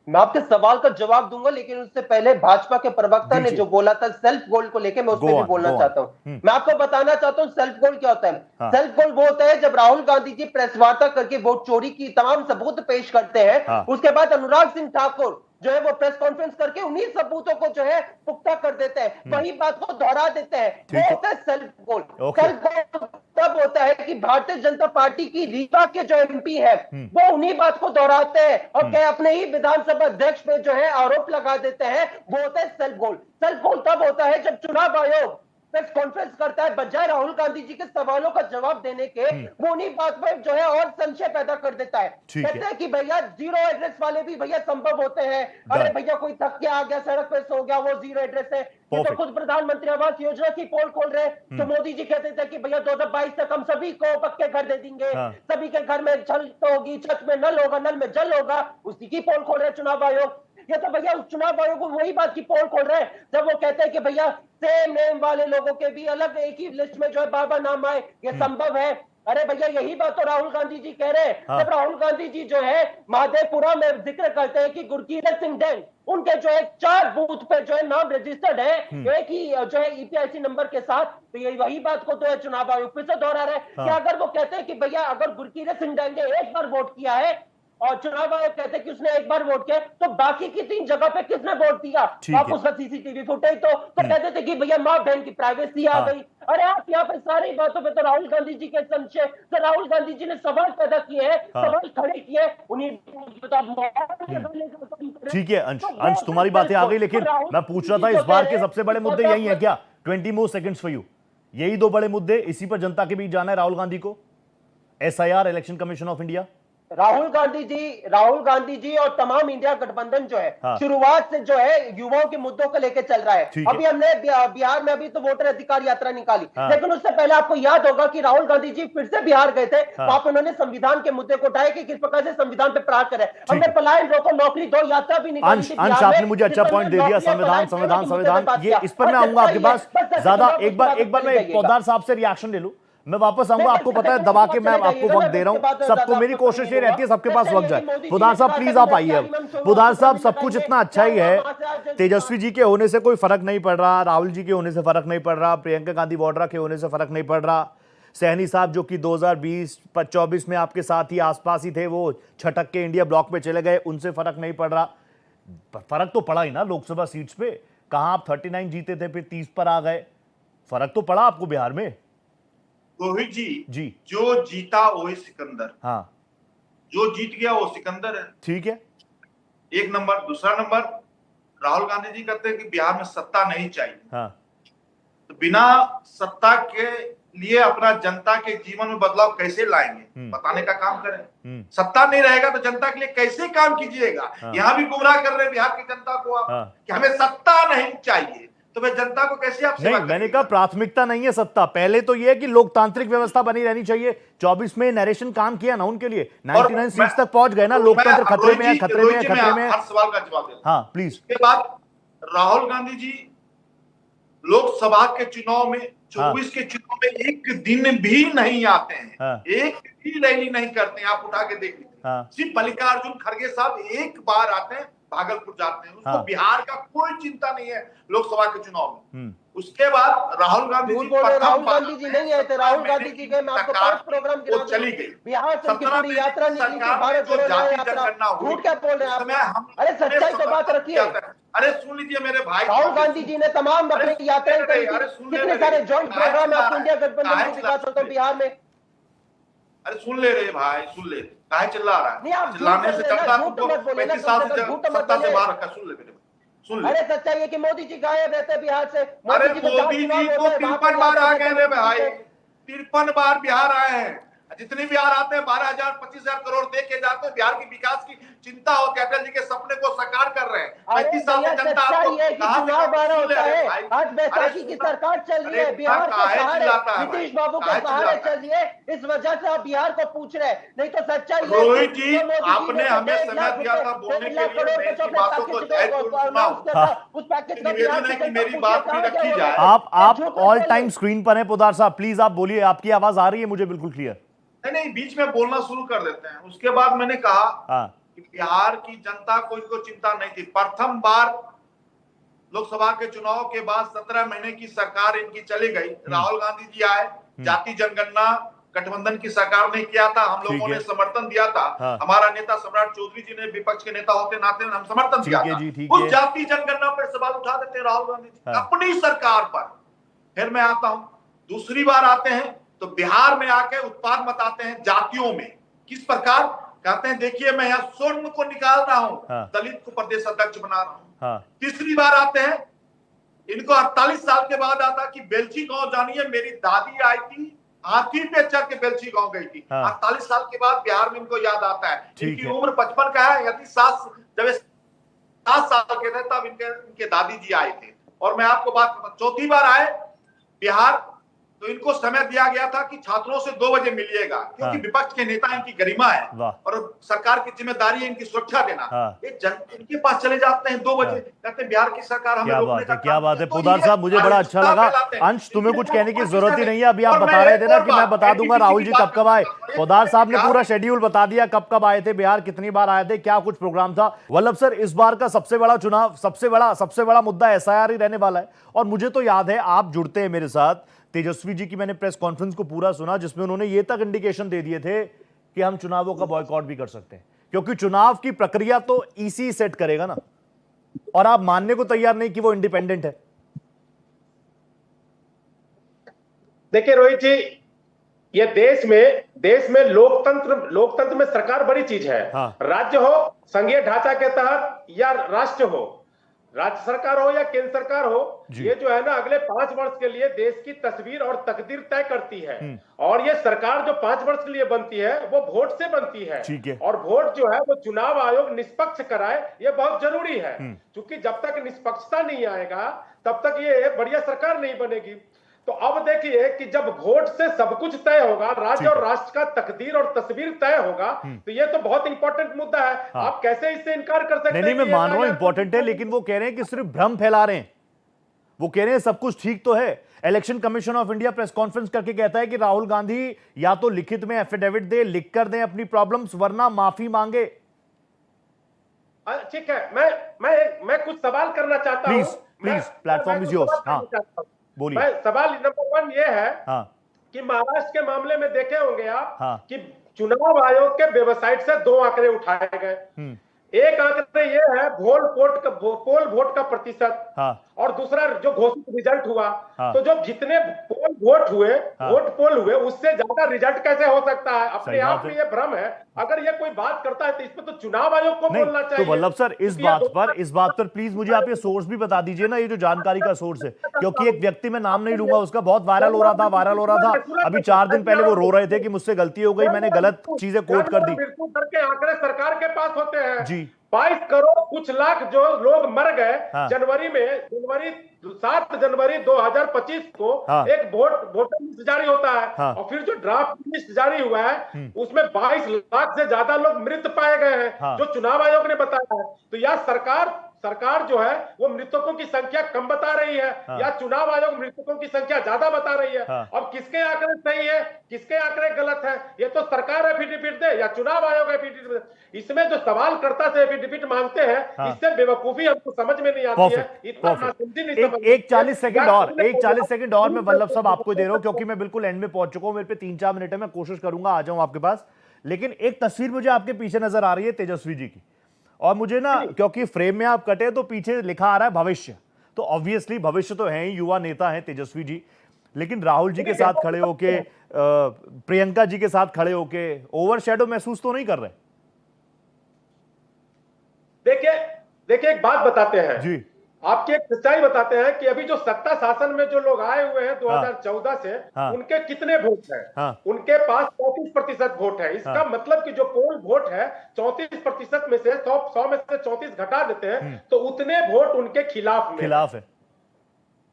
मैं आपके सवाल का जवाब दूंगा, लेकिन उससे पहले भाजपा के प्रवक्ता ने जो बोला था सेल्फ गोल को लेकर, मैं उस पर भी बोलना चाहता हूं। मैं आपको बताना चाहता हूं सेल्फ गोल क्या होता है। सेल्फ गोल वो होता है जब राहुल गांधी जी प्रेस वार्ता करके वोट चोरी की तमाम सबूत पेश करते हैं, उसके बाद अनुराग सिंह ठाकुर जो है वो प्रेस कॉन्फ्रेंस करके उन्हीं सबूतों को जो है पुख्ता कर देते हैं, वही बात को दोहरा देते हैं। वो होता है सेल्फ गोल। सेल्फ गोल तब होता है कि भारतीय जनता पार्टी की रीवा के जो एमपी है वो उन्हीं बात को दोहराते हैं और क्या अपने ही विधानसभा अध्यक्ष पे जो है आरोप लगा देते हैं, वो होता है सेल्फ गोल। सेल्फ गोल तब होता है जब चुनाव आयोग प्रेस कॉन्फ्रेंस करता है, बजाय राहुल गांधी जी के सवालों का जवाब देने के वो उन्हीं बात पर जो है और संशय पैदा कर देता है। कहते हैं कि भैया जीरो एड्रेस वाले भी भैया संभव होते हैं, अरे भैया कोई थक के आ गया सड़क पे सो गया वो जीरो एड्रेस है। ये तो खुद प्रधानमंत्री आवास योजना की पोल खोल रहे हैं, तो मोदी जी कहते थे कि भैया 2022 तक हम सभी को पक्के घर दे देंगे, सभी के घर में छत होगी, छत में नल होगा, नल में जल होगा, उसी की पोल खोल रहे हैं चुनाव आयोग। ये तो भैया उस चुनाव आयोग को वही बात की पोल खोल रहे हैं जब वो कहते हैं कि भैया सेम नेम वाले लोगों के भी अलग एक ही लिस्ट में जो है बाबा नाम आए, ये संभव है। अरे भैया यही बात तो राहुल गांधी जी कह रहे हैं। हाँ। जब राहुल गांधी जी जो है महादेवपुरा में जिक्र करते हैं कि गुरकीरत सिंह डैंग उनके जो है 4 बूथ पे जो है नाम रजिस्टर्ड है एक ही जो है ईपीआईसी नंबर के साथ, तो ये वही बात को तो है चुनाव आयोग फिर से दोहरा रहे हैं कि अगर वो कहते हैं कि भैया अगर गुरकीरत सिंह डैंग ने एक बार वोट किया है और चुनाव आयोग कहते हैं कि उसने एक बार वोट किया तो बाकी की 3 जगह पे किसने वोट दिया, आप उसका सीसीटीवी फुटेज तो कहते थे कि भैया माँ बहन की प्राइवेसी आ गई। अरे आप यहाँ पे सारी बातों पे तो राहुल गांधी जी के संशय, तो राहुल गांधी जी ने सवाल पैदा किए हैं, सवाल खड़े किए उन्हीं। ठीक है अंश, तुम्हारी बातें आ गई, लेकिन मैं पूछ रहा था इस बार के सबसे बड़े मुद्दे यही है क्या? 20 मोर सेकंड्स फॉर यू। यही 2 बड़े मुद्दे, इसी पर जनता के बीच जाना है राहुल गांधी को? SIR, election commission of India, Rahul Gandhi ji और तमाम इंडिया गठबंधन जो है शुरुआत से जो है युवाओं के मुद्दों को लेकर चल रहा है। अभी हमने बिहार में अभी तो वोटर अधिकार यात्रा निकाली, लेकिन उससे पहले आपको याद होगा कि राहुल गांधी जी फिर से बिहार गए थे, वहां पर उन्होंने संविधान के मुद्दे को उठाया कि किस प्रकार से संविधान पे प्रहार करे। हमने पलायन रोको नौकरी दो यात्रा भी निकाली थी। अंश, आपने मुझे अच्छा पॉइंट दे दिया, संविधान, ये इस पर मैं आऊंगा आपके पास ज्यादा। एक बार मैं पोद्दार साहब से रिएक्शन ले लूं, मैं वापस आऊंगा। आपको पता है दबा के मैं आपको वक्त दे रहा हूं, सबको मेरी कोशिश ये रहती है सबके पास वक्त जाए। पोद्दार साहब प्लीज आप आइए। अब पोद्दार साहब, सब कुछ इतना अच्छा ही है, तेजस्वी जी के होने से कोई फर्क नहीं पड़ रहा, राहुल जी के होने से फर्क नहीं पड़ रहा, प्रियंका गांधी वाड्रा के होने से फर्क नहीं पड़ रहा, सहनी साहब जो कि 2020-24 में आपके साथ ही आसपास ही थे, वो छटक के इंडिया ब्लॉक पे चले गए, उनसे फर्क नहीं पड़ रहा। फर्क तो पड़ा ही ना लोकसभा सीट्स पे। कहां आप 39 जीते थे फिर 30 पर आ गए, फर्क तो पड़ा आपको बिहार में। रोहित जी जो जीता वही सिकंदर, हाँ, जो जीत गया वो सिकंदर है। ठीक है, एक नंबर। दूसरा नंबर, राहुल गांधी जी कहते हैं कि बिहार में सत्ता नहीं चाहिए, हाँ, तो बिना सत्ता के लिए अपना जनता के जीवन में बदलाव कैसे लाएंगे, बताने का काम करें। सत्ता नहीं रहेगा तो जनता के लिए कैसे काम कीजिएगा? यहाँ भी गुमराह कर रहे हैं बिहार की जनता को आप कि हमें सत्ता नहीं चाहिए, तो मैं जनता को कैसे आप नहीं, मैंने कहा प्राथमिकता नहीं है सत्ता, पहले तो ये है कि लोकतांत्रिक व्यवस्था बनी रहनी चाहिए। 24 में नरेशन काम किया ना उनके लिए, 99 सीट्स तक पहुंच गए ना, लोकतंत्र खतरे में है, खतरे में है, खतरे में है। हर सवाल का जवाब देता हूं। हाँ प्लीज। इसके बाद राहुल गांधी जी लोकसभा के चुनाव में 24 के चुनाव में एक दिन भी नहीं आते हैं, एक भी रैली नहीं करते हैं, आप उठा के देख लीजिए। सिर्फ मल्लिकार्जुन खड़गे साहब एक बार आते हैं, भागलपुर जाते हैं, उसको बिहार का कोई चिंता नहीं है लोकसभा के चुनाव में। उसके बाद राहुल गांधी जी नहीं आए थे, राहुल गांधी जी गए, मैं आपको 5 प्रोग्राम गिना दूं, चली गई बिहार से उनकी पूरी यात्रा निकली थी, भारत जोड़ो यात्रा। झूठ क्या बोल रहे हैं आप? अरे सच्चाई तो बात रखिए। अरे सुन लीजिए मेरे भाई, राहुल गांधी जी ने तमाम अपनी यात्राएं करी थी, कितने सारे जॉइंट प्रोग्राम है इंडिया गठबंधन के विकास बिहार में। अरे सुन ले रहे भाई, सुन ले, काहे चिल्ला रहा है? चिल्लाने से चलता, 35 साल से सत्ता से बाहर रखा। सुन ले मेरे, सुन ले। अरे सच्चाई है कि मोदी जी गायब रहते बिहार से। अरे मोदी जी को 53 बार आ गए रे भाई, 53 बार बिहार आए हैं। जितने बिहार आते हैं 12,000 25,000 करोड़ दे के जाते हैं। बिहार की विकास की चिंता होती है, अटल जी के सपने को साकार कर रहे हैं। 35 साल से जनता आपको कहां से होता है? आज बैसाखी की सरकार चल रही है, बिहार के सहारे नीतीश बाबू के सहारे चल रही है, इस वजह से आप बिहार को पूछ रहे हैं। नहीं तो सच्चाई है रोहित जी, आपने हमें समय दिया था बोलने के लिए, बातों को उस पैकेज का निवेदन है कि मेरी बात भी रखी जाए। आप ऑल टाइम स्क्रीन पर हैं पोद्दार साहब, प्लीज आप बोलिए, आपकी आवाज आ रही है मुझे बिल्कुल क्लियर। नहीं, बीच में बोलना शुरू कर देते हैं। उसके बाद मैंने कहा कि बिहार की जनता को इनको चिंता नहीं थी। प्रथम बार लोकसभा के चुनाव के बाद 17 महीने की सरकार इनकी चली गई, राहुल गांधी जी आए, जाति जनगणना गठबंधन की सरकार ने किया था, हम लोगों ने समर्थन दिया था। हमारा नेता सम्राट चौधरी जी ने विपक्ष के नेता होते नाते हम समर्थन दिया था। उस जाति जनगणना पर सवाल उठा देते राहुल गांधी जी अपनी सरकार पर। फिर मैं आता हूं, दूसरी बार आते हैं तो बिहार में आके उत्पाद मचाते हैं जातियों में। किस प्रकार? कहते हैं देखिए मैं यहाँ स्वर्ण को निकाल रहा हूँ, दलित को प्रदेश अध्यक्ष बना रहा हूँ। तीसरी बार आते हैं, इनको 48 साल के बाद आता कि बेलछी गांव जानिए, मेरी दादी आई थी, हाथी पे चढ़ के बेलछी गांव गई थी। 48 साल के बाद बिहार में इनको याद आता है। इनकी उम्र 55 का है, यदि 7 साल के थे तब इनके दादी जी आए थे। और मैं आपको बात, चौथी बार आए बिहार तो इनको समय दिया गया था कि छात्रों से 2 बजे मिलिएगा, क्योंकि विपक्ष के नेता इनकी गरिमा है और सरकार की जिम्मेदारी है इनकी सुरक्षा देना। ये इनके पास चले जाते हैं 2 बजे, कहते हैं बिहार की सरकार हमें रोकने का। क्या बात है पोदार साहब, मुझे बड़ा अच्छा लगा। अंश, तुम्हें कुछ कहने की जरूरत ही नहीं है, अभी आप बता रहे थे ना कि मैं बता दूंगा राहुल जी कब कब आए। पोदार साहब ने पूरा शेड्यूल बता दिया, कब कब आए थे बिहार, कितनी बार आए थे, क्या कुछ प्रोग्राम था। वल्लभ सर, इस बार का सबसे बड़ा चुनाव, सबसे बड़ा मुद्दा SIR ही रहने वाला है। और मुझे तो याद है, आप जुड़ते हैं मेरे साथ, तेजस्वी जी की मैंने प्रेस कॉन्फ्रेंस को पूरा सुना, जिसमें उन्होंने ये तक इंडिकेशन दे दिए थे कि हम चुनावों का बॉयकॉट भी कर सकते हैं, क्योंकि चुनाव की प्रक्रिया तो EC सेट करेगा ना, और आप मानने को तैयार नहीं कि वो इंडिपेंडेंट है। देखिए रोहित जी, ये देश में लोकतंत्र में सरकार बड़ी चीज है। राज्य हो, संघीय ढांचा के तहत, या राष्ट्र हो, राज्य सरकार हो या केंद्र सरकार हो, ये जो है ना अगले 5 वर्ष के लिए देश की तस्वीर और तकदीर तय करती है। और ये सरकार जो 5 वर्ष के लिए बनती है वो वोट से बनती है, और वोट जो है वो चुनाव आयोग निष्पक्ष कराए, ये बहुत जरूरी है। क्योंकि जब तक निष्पक्षता नहीं आएगा तब तक ये बढ़िया सरकार नहीं बनेगी। तो अब देखिए कि जब वोट से सब कुछ तय होगा, राज्य और राष्ट्र का तकदीर और तस्वीर तय होगा, तो ये तो बहुत इंपॉर्टेंट मुद्दा है। आप कैसे इससे इनकार कर सकते हैं? नहीं, मैं मान रहा हूं इंपॉर्टेंट है, लेकिन वो कह रहे हैं कि सिर्फ भ्रम फैला रहे हैं। वो कह रहे हैं सब कुछ ठीक तो है। Election commission of India press conference करके कहता है कि राहुल गांधी या तो लिखित में एफिडेविट दे, लिख कर दें अपनी प्रॉब्लम्स, वरना माफी मांगे। ठीक है, मैं कुछ सवाल करना चाहता हूं। Please, platform is yours. हाँ, बोलिए। सवाल नंबर 1 ये है कि महाराष्ट्र के मामले में देखे होंगे आप कि चुनाव आयोग के वेबसाइट से 2 आंकड़े उठाए गए। एक आंकड़े ये है पोल वोट का प्रतिशत, और दूसरा जो घोषित रिजल्ट हुआ। तो जो जितने पोल हुए उससे ज्यादा रिजल्ट कैसे हो सकता है? अपने आप में ये भ्रम है। अगर ये कोई बात करता है तो इसमें तो चुनाव आयोग को बोलना चाहिए। तो वल्लभ सर, इस बात पर प्लीज मुझे आप ये सोर्स भी बता दीजिए ना, ये जो जानकारी का सोर्स है, क्योंकि एक व्यक्ति मैं नाम नहीं लूंगा, उसका बहुत वायरल हो रहा था। अभी 4 दिन पहले वो रो रहे थे कि मुझसे गलती हो गई, मैंने गलत चीजें कोट कर दी। आंकड़े सरकार के पास होते हैं जी। 22 करोड़ कुछ लाख जो लोग मर गए जनवरी 7 जनवरी 2025 को एक वोटर लिस्ट जारी होता है, और फिर जो ड्राफ्ट लिस्ट जारी हुआ है उसमें 22 लाख से ज्यादा लोग मृत पाए गए हैं, जो चुनाव आयोग ने बताया है। तो यह सरकार जो है वो मृतकों की संख्या कम बता रही है, या चुनाव आयोग मृतकों की संख्या ज्यादा बता रही है। अब किसके आंकड़े सही है, किसके आंकड़े गलत है, ये तो सरकार एफिडेविट दे या चुनाव आयोग एफिडेविट दे। इसमें जो सवालकर्ता से एफिडेविट मांगते हैं, इससे बेवकूफी हमको समझ में नहीं आती है। इतना नासमझी नहीं समझ। एक 40 सेकंड और मैं वल्लभ साहब आपको दे रहा हूं, क्योंकि मैं बिल्कुल एंड में पहुंच चुका हूं। मेरे पे 3-4 मिनट है, मैं कोशिश करूंगा आ जाऊं आपके पास। लेकिन एक तस्वीर मुझे आपके पीछे नजर आ रही है तेजस्वी जी की, और मुझे ना, क्योंकि फ्रेम में आप कटे तो पीछे लिखा आ रहा है भविष्य, तो ऑब्वियसली भविष्य तो है ही, युवा नेता हैं तेजस्वी जी। लेकिन राहुल जी के साथ खड़े होके, प्रियंका जी के साथ खड़े होके ओवरशैडो महसूस तो नहीं कर रहे? देखिए एक बात बताते हैं जी, आपकी एक सच्चाई बताते हैं कि अभी जो सत्ता शासन में जो लोग आए हुए हैं 2014 से, उनके कितने वोट हैं? उनके पास 34% वोट है। इसका मतलब कि जो पोल वोट है 34% में से 100 में से 34 घटा देते हैं, तो उतने वोट उनके खिलाफ है।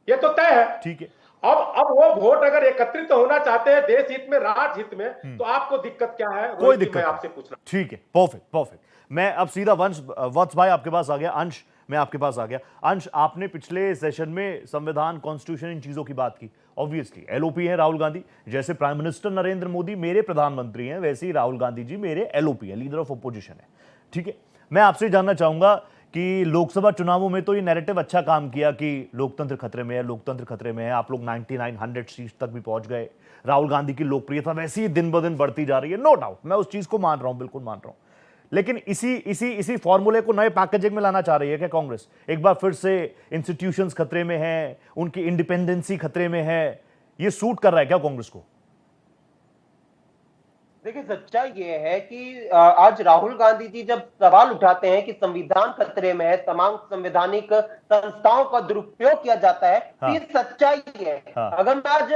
ये तो तय है। ठीक है। अब वो वोट अगर एकत्रित होना चाहते हैं देश हित में, राज्य हित में, तो आपको दिक्कत क्या है? कोई दिक्कत मैं आपसे पूछना। ठीक है, परफेक्ट। मैं अब सीधा वत्स भाई आपके पास आ गया। अंश, मैं आपके पास आ गया। अंश, आपने पिछले सेशन में संविधान, कॉन्स्टिट्यूशन, इन चीजों की बात की। ऑब्वियसली LOP है राहुल गांधी, जैसे प्राइम मिनिस्टर नरेंद्र मोदी मेरे प्रधानमंत्री हैं, वैसे ही राहुल गांधी जी मेरे LOP है, लीडर ऑफ अपोजिशन है। ठीक है, मैं आपसे जानना चाहूंगा कि लोकसभा चुनावों में तो ये नैरेटिव अच्छा काम किया कि लोकतंत्र खतरे में है, लोकतंत्र खतरे में है। आप लोग 99-100 सीट्स तक भी पहुंच गए। राहुल गांधी की लोकप्रियता वैसे ही दिन ब दिन बढ़ती जा रही है, नो डाउट, मैं उस चीज को मान रहा हूं, बिल्कुल मान रहा हूं। लेकिन इसी फॉर्मूले को नए पैकेजिंग में लाना चाह रही है क्या कांग्रेस? एक बार फिर से इंस्टीट्यूशंस खतरे में हैं, उनकी इंडिपेंडेंसी खतरे में है, ये सूट कर रहा है क्या कांग्रेस को? देखिए, सच्चाई ये है कि आज राहुल गांधी जी जब सवाल उठाते हैं कि संविधान खतरे में है, तमाम संवैधानिक संस्थाओं का दुरुपयोग किया जाता है, ये सच्चाई है। अगर मैं आज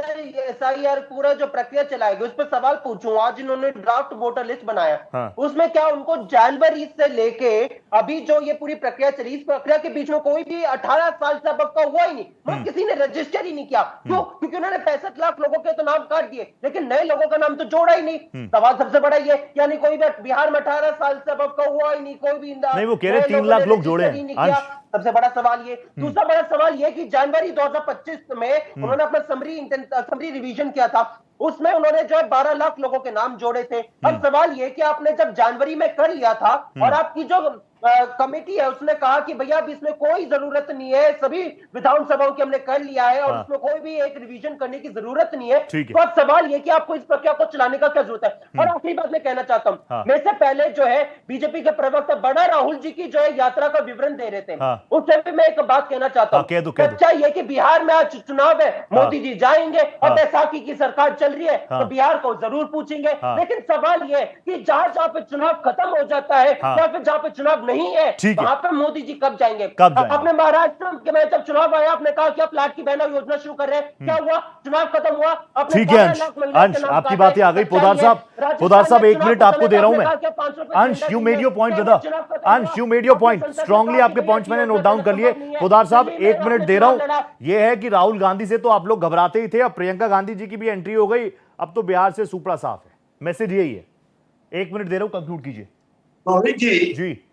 SIR पूरा जो प्रक्रिया चलाएगी उस पर सवाल पूछूं, आज इन्होंने ड्राफ्ट वोटर लिस्ट बनाया, उसमें क्या उनको जनवरी से लेके अभी जो ये पूरी प्रक्रिया चली, इस प्रक्रिया के बीच में कोई भी 18 साल से अब का हुआ ही नहीं, मतलब किसी ने रजिस्टर ही नहीं किया। क्यों? क्योंकि उन्होंने 65 लाख लोगों के तो नाम काट दिए, लेकिन नए लोगों का नाम तो जोड़ा ही नहीं। सवाल सबसे बड़ा ये, यानी कोई भी बिहार में 18 साल से अब का हुआ ही नहीं, कोई भी नहीं, वो कह रहे 3 लाख लोग जोड़े हैं। सबसे बड़ा सवाल ये। दूसरा बड़ा सवाल ये कि जनवरी 2025 में उन्होंने अपना समरी रिवीजन किया था, उसमें उन्होंने जो है 12 लाख लोगों के नाम जोड़े थे। अब सवाल ये कि आपने जब जनवरी में कर लिया था और आपकी जो कमेटी है उसने कहा कि भैया अब इसमें कोई जरूरत नहीं है, सभी विधानसभाओं की हमने कर लिया है और उसमें कोई भी एक रिवीजन करने की जरूरत नहीं है, तो अब सवाल ये कि आपको इस प्रक्रिया को चलाने का क्या जरूरत है। और आखिरी बात मैं कहना चाहता हूं, मेरे से पहले जो है बीजेपी के प्रवक्ता बड़ा राहुल जी की जो है यात्रा का विवरण दे रहे थे, उससे भी मैं एक बात कहना चाहता हूँ। सच्चाई ये कि बिहार में आज चुनाव है, मोदी जी जाएंगे और बैसाखी की सरकार चल रही है तो बिहार को जरूर पूछेंगे, लेकिन सवाल ये कि जहां पे चुनाव खत्म हो जाता है या फिर जहां पे चुनाव नहीं है वहां पे मोदी जी कब जाएंगे? अपने महाराष्ट्र में जब चुनाव आया आपने कहा कि आप फ्लैट की बहना योजना शुरू कर रहे हैं, क्या हुआ? चुनाव खत्म हुआ। ठीक है अंश, आपकी बातें आ गई। पोदार साहब 1 मिनट आपको दे रहा हूं मैं। Ansh, you made your point brother, Ansh you made your point strongly, आपके पॉइंट्स मैंने नोट डाउन कर लिए। पोदार साहब 1 मिनट दे रहा हूं। यह है कि राहुल गांधी से तो आप लोग घबराते ही थे, अब प्रियंका गांधी जी की भी एंट्री हो गई, अब तो बिहार से सुपड़ा साफ है। मैसेज यही है। 1 मिनट दे रहा हूं, कंक्लूड कीजिए। रोहित जी,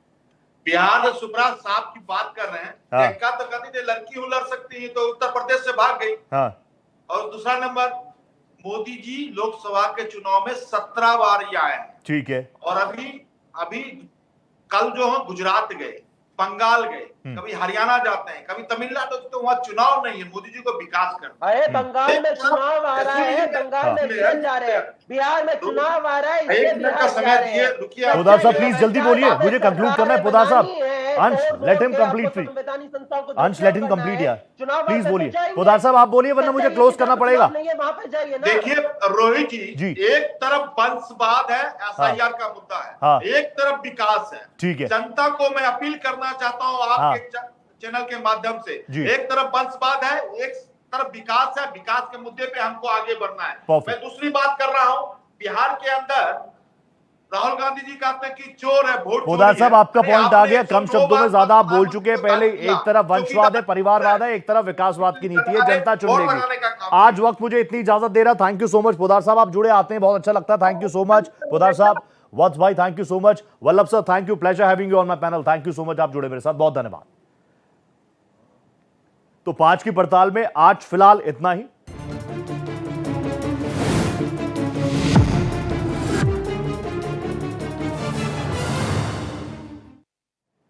बिहार में सुपड़ा साहब की बात कर रहे हैं। प्रियंका तो कहती थी लड़की हूं लड़ सकती है, तो उत्तर प्रदेश से भाग गई। और दूसरा नंबर, मोदी जी लोकसभा के चुनाव में 17 बार ही आए हैं। ठीक है। और अभी कल जो है गुजरात गए, बंगाल गए, कभी हरियाणा जाते हैं, कभी तमिलनाडु, तो वहाँ चुनाव नहीं है, मोदी जी को विकास करना। अरे बंगाल में चुनाव आ रहा है, बंगाल में इलेक्शन जा रहे हैं, बिहार में चुनाव आ रहा है, एक मिनट का समय दिए, रुकिए। पोदार साहब प्लीज जल्दी बोलिए, मुझे कंक्लूड करना है। पोदार साहब, अंश लेट हिम कंप्लीट फ्री, अंश लेट हिम कंप्लीट यार, प्लीज बोलिए। पोदार साहब आप बोलिए वरना मुझे क्लोज करना पड़ेगा। देखिए रोहित जी, एक तरफ वंशवाद है, SIR का मुद्दा है, एक तरफ विकास है। ठीक है। जनता को मैं अपील करना चाहता हूँ आपके चैनल के माध्यम से, एक तरफ वंशवाद है, एक तरफ विकास है, विकास के मुद्दे पे हमको आगे बढ़ना है। मैं दूसरी बात कर रहा हूँ, बिहार के अंदर राहुल गांधी जी कहते हैं कि चोर है, वोट। पोदार साहब आपका पॉइंट आ गया, कम शब्दों में ज्यादा आप बोल चुके हैं। पहले एक तरफ वंशवाद है, परिवारवाद है, एक तरफ विकासवाद की नीति है, जनता चुन लेगी। आज वक्त मुझे इतनी इजाजत दे रहा। Thank you so much Poddar साहब, आप जुड़े आते हैं, बहुत अच्छा लगता है। Thank you so much Poddar साहब। वत्स भाई thank you so much. Vallabh sir thank you, pleasure having you on my panel. Thank you so much, आप जुड़े मेरे साथ, बहुत धन्यवाद। तो 5 की पड़ताल में आज फिलहाल इतना ही।